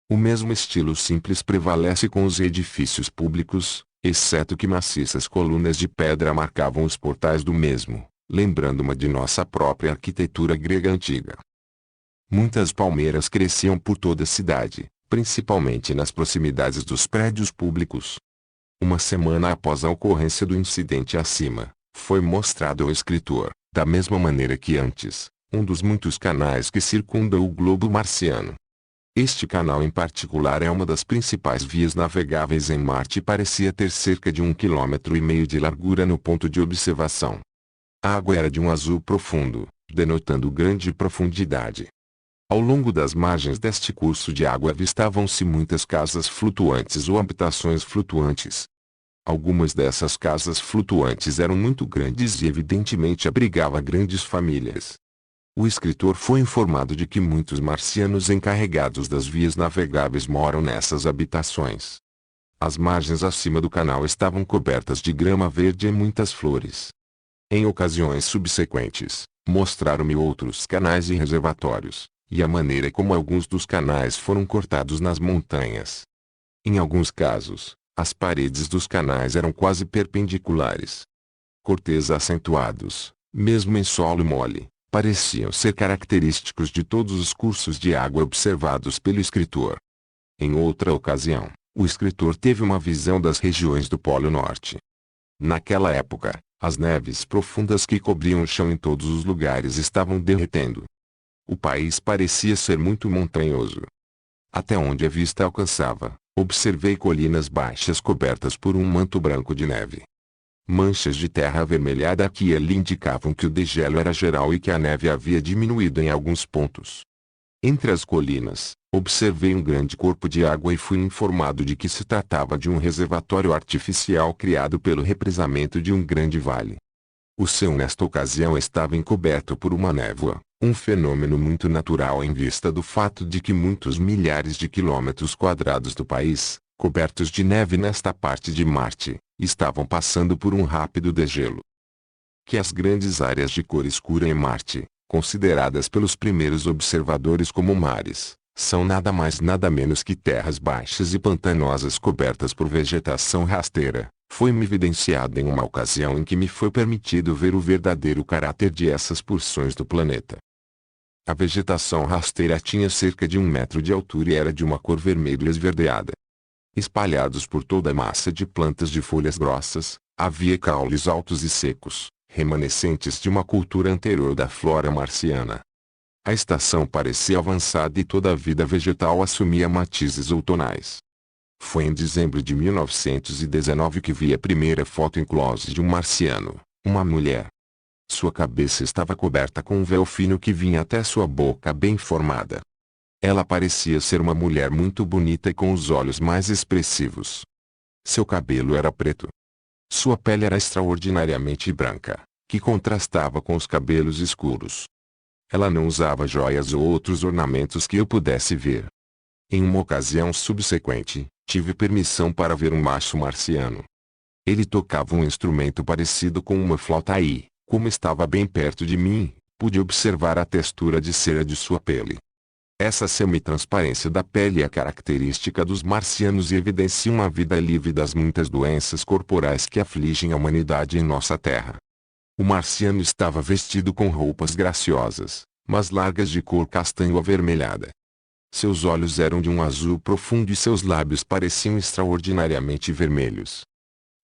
O mesmo estilo simples prevalece com os edifícios públicos, exceto que maciças colunas de pedra marcavam os portais do mesmo, lembrando uma de nossa própria arquitetura grega antiga. Muitas palmeiras cresciam por toda a cidade, principalmente nas proximidades dos prédios públicos. Uma semana após a ocorrência do incidente acima, foi mostrado ao escritor, da mesma maneira que antes, um dos muitos canais que circundam o globo marciano. Este canal em particular é uma das principais vias navegáveis em Marte e parecia ter cerca de 1,5 km de largura no ponto de observação. A água era de um azul profundo, denotando grande profundidade. Ao longo das margens deste curso de água avistavam-se muitas casas flutuantes ou habitações flutuantes. Algumas dessas casas flutuantes eram muito grandes e evidentemente abrigavam grandes famílias. O escritor foi informado de que muitos marcianos encarregados das vias navegáveis moram nessas habitações. As margens acima do canal estavam cobertas de grama verde e muitas flores. Em ocasiões subsequentes, mostraram-me outros canais e reservatórios, e a maneira como alguns dos canais foram cortados nas montanhas. Em alguns casos, as paredes dos canais eram quase perpendiculares. Cortes acentuados, mesmo em solo mole, pareciam ser característicos de todos os cursos de água observados pelo escritor. Em outra ocasião, o escritor teve uma visão das regiões do Polo Norte. Naquela época, as neves profundas que cobriam o chão em todos os lugares estavam derretendo. O país parecia ser muito montanhoso. Até onde a vista alcançava, observei colinas baixas cobertas por um manto branco de neve. Manchas de terra avermelhada aqui e ali indicavam que o degelo era geral e que a neve havia diminuído em alguns pontos. Entre as colinas, observei um grande corpo de água e fui informado de que se tratava de um reservatório artificial criado pelo represamento de um grande vale. O céu nesta ocasião estava encoberto por uma névoa, um fenômeno muito natural em vista do fato de que muitos milhares de quilômetros quadrados do país, cobertos de neve nesta parte de Marte, estavam passando por um rápido degelo. Que as grandes áreas de cor escura em Marte, consideradas pelos primeiros observadores como mares, são nada mais nada menos que terras baixas e pantanosas cobertas por vegetação rasteira, foi-me evidenciado em uma ocasião em que me foi permitido ver o verdadeiro caráter de essas porções do planeta. A vegetação rasteira tinha cerca de 1 metro de altura e era de uma cor vermelha esverdeada. Espalhados por toda a massa de plantas de folhas grossas, havia caules altos e secos, remanescentes de uma cultura anterior da flora marciana. A estação parecia avançada e toda a vida vegetal assumia matizes outonais. Foi em dezembro de 1919 que vi a primeira foto em close de um marciano, uma mulher. Sua cabeça estava coberta com um véu fino que vinha até sua boca bem formada. Ela parecia ser uma mulher muito bonita e com os olhos mais expressivos. Seu cabelo era preto. Sua pele era extraordinariamente branca, que contrastava com os cabelos escuros. Ela não usava joias ou outros ornamentos que eu pudesse ver. Em uma ocasião subsequente, tive permissão para ver um macho marciano. Ele tocava um instrumento parecido com uma flauta e, como estava bem perto de mim, pude observar a textura de cera de sua pele. Essa semi-transparência da pele é característica dos marcianos e evidencia uma vida livre das muitas doenças corporais que afligem a humanidade em nossa Terra. O marciano estava vestido com roupas graciosas, mas largas de cor castanho avermelhada. Seus olhos eram de um azul profundo e seus lábios pareciam extraordinariamente vermelhos.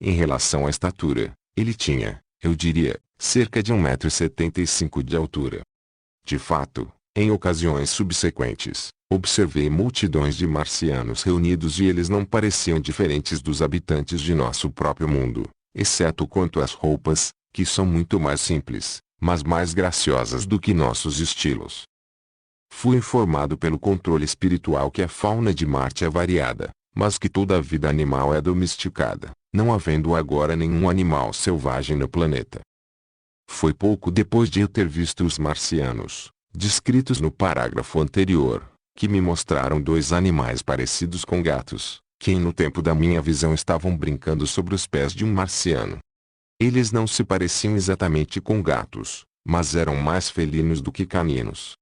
Em relação à estatura, ele tinha, eu diria, cerca de 1,75 m de altura. De fato, em ocasiões subsequentes, observei multidões de marcianos reunidos e eles não pareciam diferentes dos habitantes de nosso próprio mundo, exceto quanto às roupas, que são muito mais simples, mas mais graciosas do que nossos estilos. Fui informado pelo controle espiritual que a fauna de Marte é variada, mas que toda a vida animal é domesticada, não havendo agora nenhum animal selvagem no planeta. Foi pouco depois de eu ter visto os marcianos, descritos no parágrafo anterior, que me mostraram dois animais parecidos com gatos, que no tempo da minha visão estavam brincando sobre os pés de um marciano. Eles não se pareciam exatamente com gatos, mas eram mais felinos do que caninos.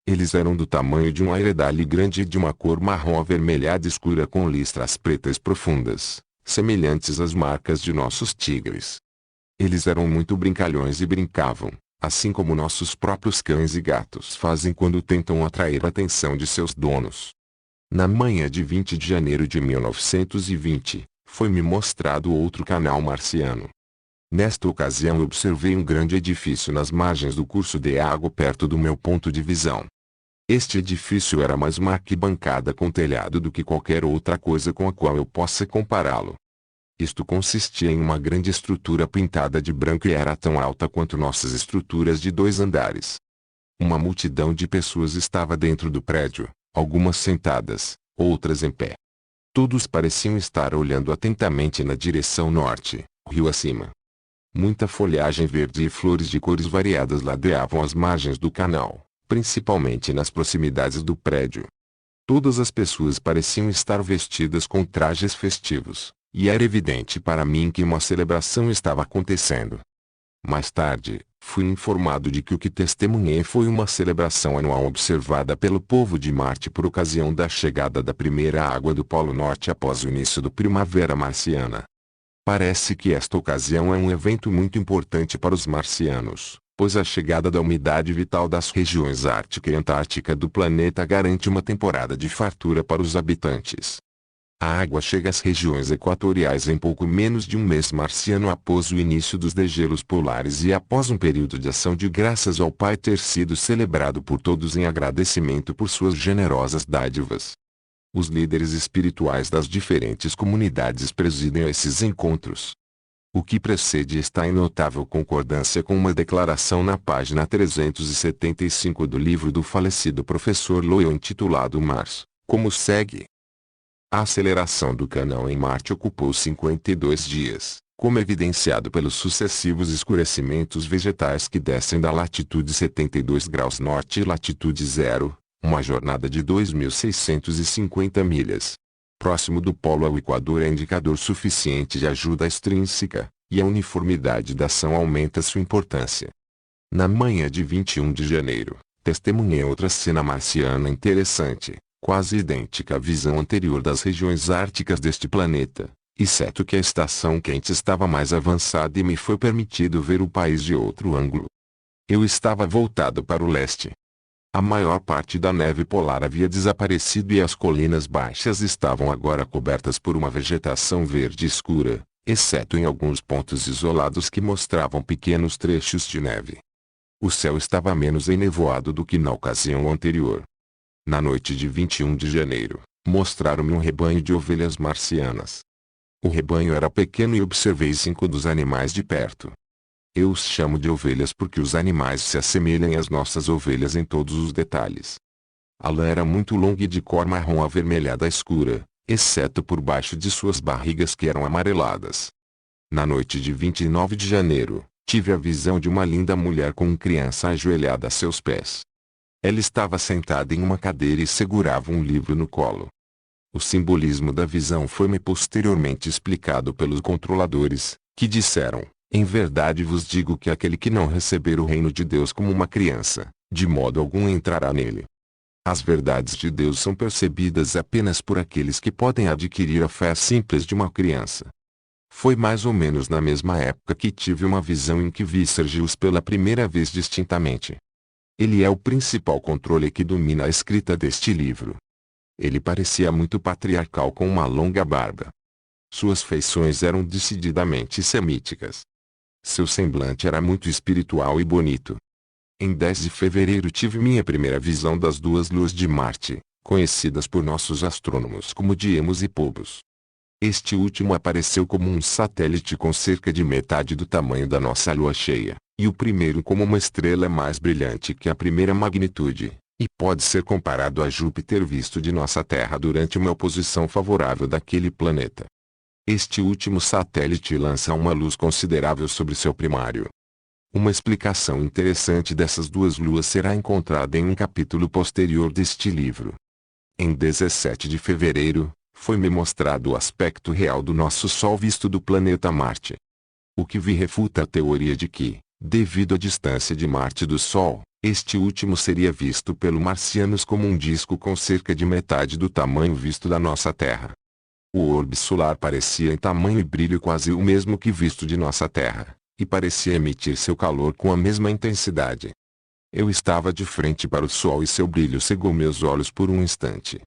Eles eram do tamanho de um airedale grande e de uma cor marrom avermelhada escura com listras pretas profundas, semelhantes às marcas de nossos tigres. Eles eram muito brincalhões e brincavam, assim como nossos próprios cães e gatos fazem quando tentam atrair a atenção de seus donos. Na manhã de 20 de janeiro de 1920, foi-me mostrado outro canal marciano. Nesta ocasião observei um grande edifício nas margens do curso de água perto do meu ponto de visão. Este edifício era mais uma arquibancada com telhado do que qualquer outra coisa com a qual eu possa compará-lo. Isto consistia em uma grande estrutura pintada de branco e era tão alta quanto nossas estruturas de 2 andares. Uma multidão de pessoas estava dentro do prédio, algumas sentadas, outras em pé. Todos pareciam estar olhando atentamente na direção norte, rio acima. Muita folhagem verde e flores de cores variadas ladeavam as margens do canal, principalmente nas proximidades do prédio. Todas as pessoas pareciam estar vestidas com trajes festivos, e era evidente para mim que uma celebração estava acontecendo. Mais tarde, fui informado de que o que testemunhei foi uma celebração anual observada pelo povo de Marte por ocasião da chegada da primeira água do Polo Norte após o início da primavera marciana. Parece que esta ocasião é um evento muito importante para os marcianos, pois a chegada da umidade vital das regiões ártica e antártica do planeta garante uma temporada de fartura para os habitantes. A água chega às regiões equatoriais em pouco menos de um mês marciano após o início dos degelos polares e após um período de ação de graças ao Pai ter sido celebrado por todos em agradecimento por suas generosas dádivas. Os líderes espirituais das diferentes comunidades presidem a esses encontros. O que precede está em notável concordância com uma declaração na página 375 do livro do falecido professor Lowell intitulado Mars, como segue. A aceleração do canal em Marte ocupou 52 dias, como evidenciado pelos sucessivos escurecimentos vegetais que descem da latitude 72 graus norte e latitude 0, uma jornada de 2.650 milhas. Próximo do polo ao Equador é indicador suficiente de ajuda extrínseca, e a uniformidade da ação aumenta sua importância. Na manhã de 21 de janeiro, testemunhei outra cena marciana interessante, quase idêntica à visão anterior das regiões árticas deste planeta, exceto que a estação quente estava mais avançada e me foi permitido ver o país de outro ângulo. Eu estava voltado para o leste. A maior parte da neve polar havia desaparecido e as colinas baixas estavam agora cobertas por uma vegetação verde escura, exceto em alguns pontos isolados que mostravam pequenos trechos de neve. O céu estava menos enevoado do que na ocasião anterior. Na noite de 21 de janeiro, mostraram-me um rebanho de ovelhas marcianas. O rebanho era pequeno e observei 5 dos animais de perto. Eu os chamo de ovelhas porque os animais se assemelham às nossas ovelhas em todos os detalhes. A lã era muito longa e de cor marrom avermelhada escura, exceto por baixo de suas barrigas que eram amareladas. Na noite de 29 de janeiro, tive a visão de uma linda mulher com criança ajoelhada a seus pés. Ela estava sentada em uma cadeira e segurava um livro no colo. O simbolismo da visão foi-me posteriormente explicado pelos controladores, que disseram: em verdade vos digo que aquele que não receber o reino de Deus como uma criança, de modo algum entrará nele. As verdades de Deus são percebidas apenas por aqueles que podem adquirir a fé simples de uma criança. Foi mais ou menos na mesma época que tive uma visão em que vi Sergius pela primeira vez distintamente. Ele é o principal controle que domina a escrita deste livro. Ele parecia muito patriarcal com uma longa barba. Suas feições eram decididamente semíticas. Seu semblante era muito espiritual e bonito. Em 10 de fevereiro tive minha primeira visão das duas luas de Marte, conhecidas por nossos astrônomos como Demos e Phobos. Este último apareceu como um satélite com cerca de metade do tamanho da nossa lua cheia, e o primeiro como uma estrela mais brilhante que a primeira magnitude, e pode ser comparado a Júpiter visto de nossa Terra durante uma oposição favorável daquele planeta. Este último satélite lança uma luz considerável sobre seu primário. Uma explicação interessante dessas duas luas será encontrada em um capítulo posterior deste livro. Em 17 de fevereiro, foi-me mostrado o aspecto real do nosso Sol visto do planeta Marte. O que vi refuta a teoria de que, devido à distância de Marte do Sol, este último seria visto pelos marcianos como um disco com cerca de metade do tamanho visto da nossa Terra. O orbe solar parecia em tamanho e brilho quase o mesmo que visto de nossa Terra, e parecia emitir seu calor com a mesma intensidade. Eu estava de frente para o Sol e seu brilho cegou meus olhos por um instante.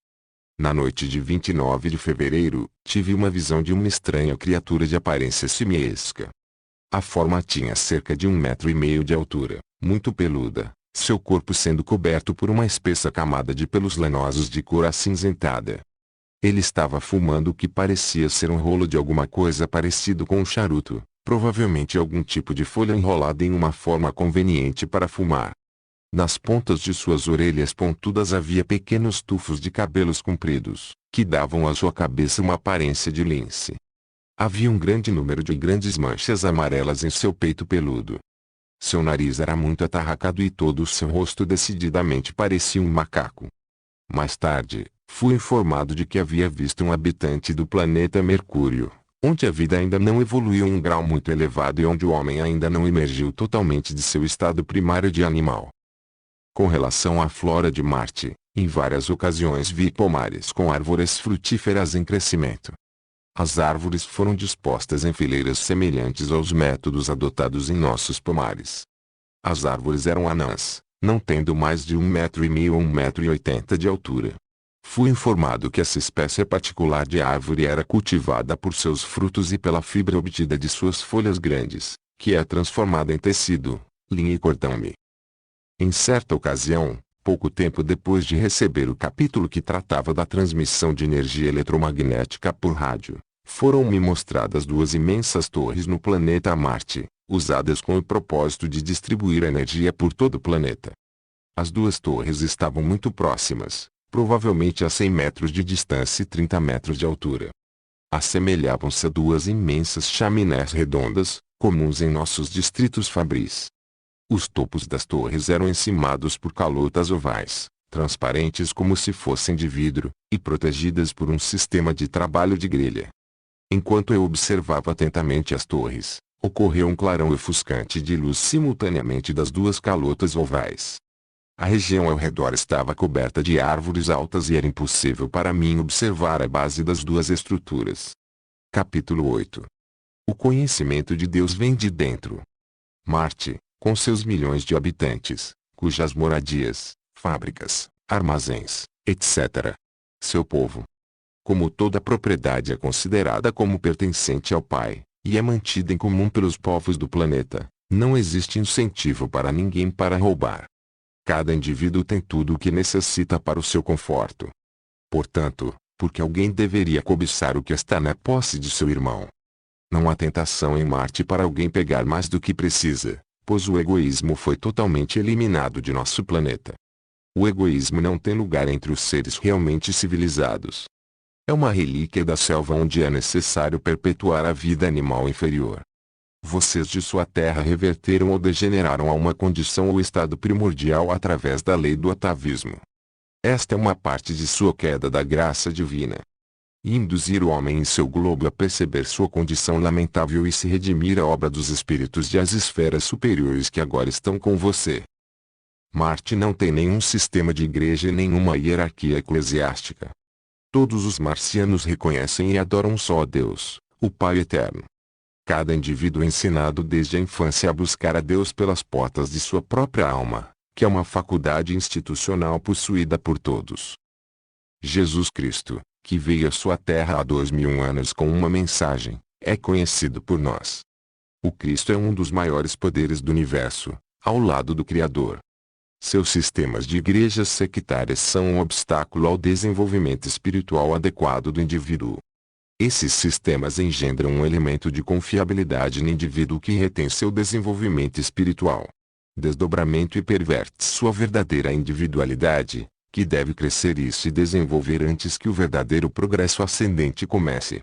Na noite de 29 de fevereiro, tive uma visão de uma estranha criatura de aparência simiesca. A forma tinha cerca de 1,5 metros de altura, muito peluda, seu corpo sendo coberto por uma espessa camada de pelos lanosos de cor acinzentada. Ele estava fumando o que parecia ser um rolo de alguma coisa parecido com um charuto, provavelmente algum tipo de folha enrolada em uma forma conveniente para fumar. Nas pontas de suas orelhas pontudas havia pequenos tufos de cabelos compridos, que davam à sua cabeça uma aparência de lince. Havia um grande número de grandes manchas amarelas em seu peito peludo. Seu nariz era muito atarracado e todo o seu rosto decididamente parecia um macaco. Mais tarde, fui informado de que havia visto um habitante do planeta Mercúrio, onde a vida ainda não evoluiu em um grau muito elevado e onde o homem ainda não emergiu totalmente de seu estado primário de animal. Com relação à flora de Marte, em várias ocasiões vi pomares com árvores frutíferas em crescimento. As árvores foram dispostas em fileiras semelhantes aos métodos adotados em nossos pomares. As árvores eram anãs, não tendo mais de 1,5 metros ou 1,80 metros de altura. Fui informado que essa espécie particular de árvore era cultivada por seus frutos e pela fibra obtida de suas folhas grandes, que é transformada em tecido, linha e cordão-me. Em certa ocasião, pouco tempo depois de receber o capítulo que tratava da transmissão de energia eletromagnética por rádio, foram-me mostradas duas imensas torres no planeta Marte, usadas com o propósito de distribuir energia por todo o planeta. As duas torres estavam muito próximas, provavelmente a 100 metros de distância e 30 metros de altura. Assemelhavam-se a duas imensas chaminés redondas, comuns em nossos distritos fabris. Os topos das torres eram encimados por calotas ovais, transparentes como se fossem de vidro, e protegidas por um sistema de trabalho de grelha. Enquanto eu observava atentamente as torres, ocorreu um clarão ofuscante de luz simultaneamente das duas calotas ovais. A região ao redor estava coberta de árvores altas e era impossível para mim observar a base das duas estruturas. Capítulo 8. O conhecimento de Deus vem de dentro. Marte, com seus milhões de habitantes, cujas moradias, fábricas, armazéns, etc. Seu povo. Como toda propriedade é considerada como pertencente ao Pai, e é mantida em comum pelos povos do planeta, não existe incentivo para ninguém para roubar. Cada indivíduo tem tudo o que necessita para o seu conforto. Portanto, por que alguém deveria cobiçar o que está na posse de seu irmão? Não há tentação em Marte para alguém pegar mais do que precisa, pois o egoísmo foi totalmente eliminado de nosso planeta. O egoísmo não tem lugar entre os seres realmente civilizados. É uma relíquia da selva onde é necessário perpetuar a vida animal inferior. Vocês de sua terra reverteram ou degeneraram a uma condição ou estado primordial através da lei do atavismo. Esta é uma parte de sua queda da graça divina. E induzir o homem em seu globo a perceber sua condição lamentável e se redimir a obra dos espíritos de as esferas superiores que agora estão com você. Marte não tem nenhum sistema de igreja e nenhuma hierarquia eclesiástica. Todos os marcianos reconhecem e adoram só a Deus, o Pai Eterno. Cada indivíduo é ensinado desde a infância a buscar a Deus pelas portas de sua própria alma, que é uma faculdade institucional possuída por todos. Jesus Cristo, que veio à sua terra há 2000 anos com uma mensagem, é conhecido por nós. O Cristo é um dos maiores poderes do universo, ao lado do Criador. Seus sistemas de igrejas sectárias são um obstáculo ao desenvolvimento espiritual adequado do indivíduo. Esses sistemas engendram um elemento de confiabilidade no indivíduo que retém seu desenvolvimento espiritual. Desdobramento e perverte sua verdadeira individualidade, que deve crescer e se desenvolver antes que o verdadeiro progresso ascendente comece.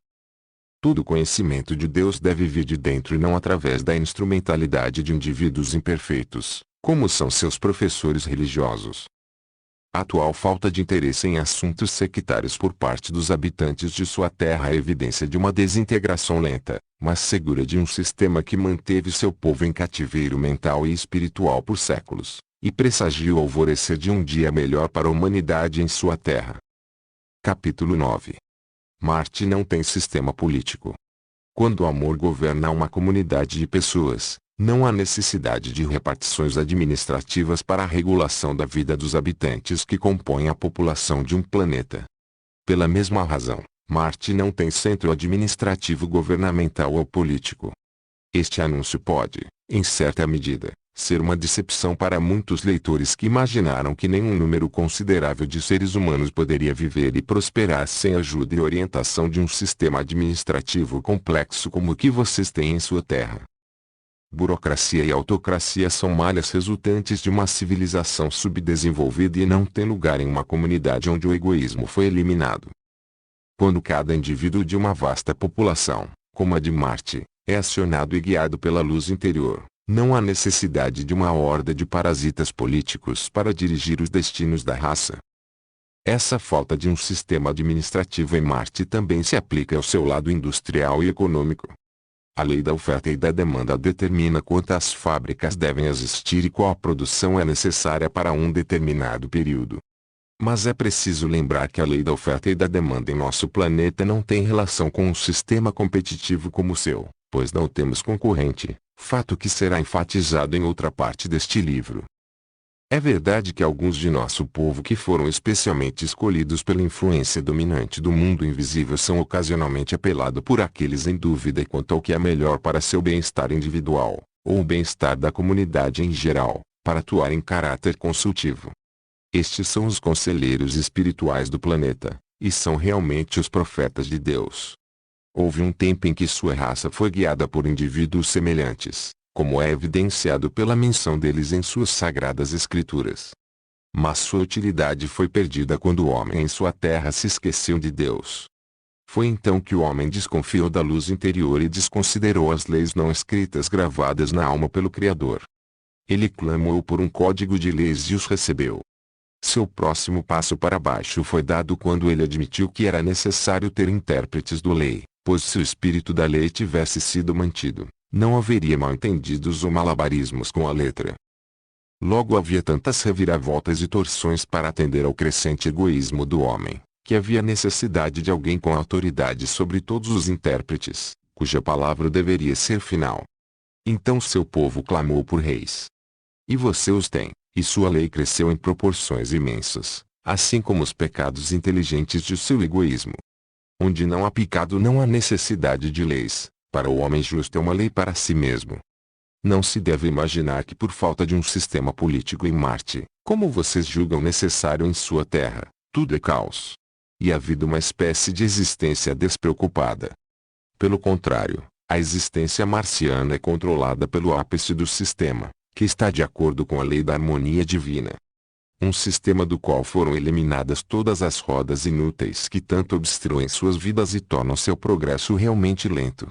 Todo conhecimento de Deus deve vir de dentro e não através da instrumentalidade de indivíduos imperfeitos, como são seus professores religiosos. A atual falta de interesse em assuntos sectários por parte dos habitantes de sua terra é evidência de uma desintegração lenta, mas segura de um sistema que manteve seu povo em cativeiro mental e espiritual por séculos, e pressagia o alvorecer de um dia melhor para a humanidade em sua terra. Capítulo 9. Marte não tem sistema político. Quando o amor governa uma comunidade de pessoas, não há necessidade de repartições administrativas para a regulação da vida dos habitantes que compõem a população de um planeta. Pela mesma razão, Marte não tem centro administrativo governamental ou político. Este anúncio pode, em certa medida, ser uma decepção para muitos leitores que imaginaram que nenhum número considerável de seres humanos poderia viver e prosperar sem a ajuda e orientação de um sistema administrativo complexo como o que vocês têm em sua terra. Burocracia e autocracia são malhas resultantes de uma civilização subdesenvolvida e não têm lugar em uma comunidade onde o egoísmo foi eliminado. Quando cada indivíduo de uma vasta população, como a de Marte, é acionado e guiado pela luz interior, não há necessidade de uma horda de parasitas políticos para dirigir os destinos da raça. Essa falta de um sistema administrativo em Marte também se aplica ao seu lado industrial e econômico. A lei da oferta e da demanda determina quantas fábricas devem existir e qual a produção é necessária para um determinado período. Mas é preciso lembrar que a lei da oferta e da demanda em nosso planeta não tem relação com um sistema competitivo como o seu, pois não temos concorrente, fato que será enfatizado em outra parte deste livro. É verdade que alguns de nosso povo que foram especialmente escolhidos pela influência dominante do mundo invisível são ocasionalmente apelados por aqueles em dúvida quanto ao que é melhor para seu bem-estar individual, ou o bem-estar da comunidade em geral, para atuar em caráter consultivo. Estes são os conselheiros espirituais do planeta, e são realmente os profetas de Deus. Houve um tempo em que sua raça foi guiada por indivíduos semelhantes, como é evidenciado pela menção deles em suas sagradas escrituras. Mas sua utilidade foi perdida quando o homem em sua terra se esqueceu de Deus. Foi então que o homem desconfiou da luz interior e desconsiderou as leis não escritas gravadas na alma pelo Criador. Ele clamou por um código de leis e os recebeu. Seu próximo passo para baixo foi dado quando ele admitiu que era necessário ter intérpretes do lei, pois se o espírito da lei tivesse sido mantido, não haveria mal-entendidos ou malabarismos com a letra. Logo havia tantas reviravoltas e torções para atender ao crescente egoísmo do homem, que havia necessidade de alguém com autoridade sobre todos os intérpretes, cuja palavra deveria ser final. Então seu povo clamou por reis. E você os tem, e sua lei cresceu em proporções imensas, assim como os pecados inteligentes de seu egoísmo. Onde não há pecado não há necessidade de leis. Para o homem justo é uma lei para si mesmo. Não se deve imaginar que por falta de um sistema político em Marte, como vocês julgam necessário em sua terra, tudo é caos. E a vida uma espécie de existência despreocupada. Pelo contrário, a existência marciana é controlada pelo ápice do sistema, que está de acordo com a lei da harmonia divina. Um sistema do qual foram eliminadas todas as rodas inúteis que tanto obstruem suas vidas e tornam seu progresso realmente lento.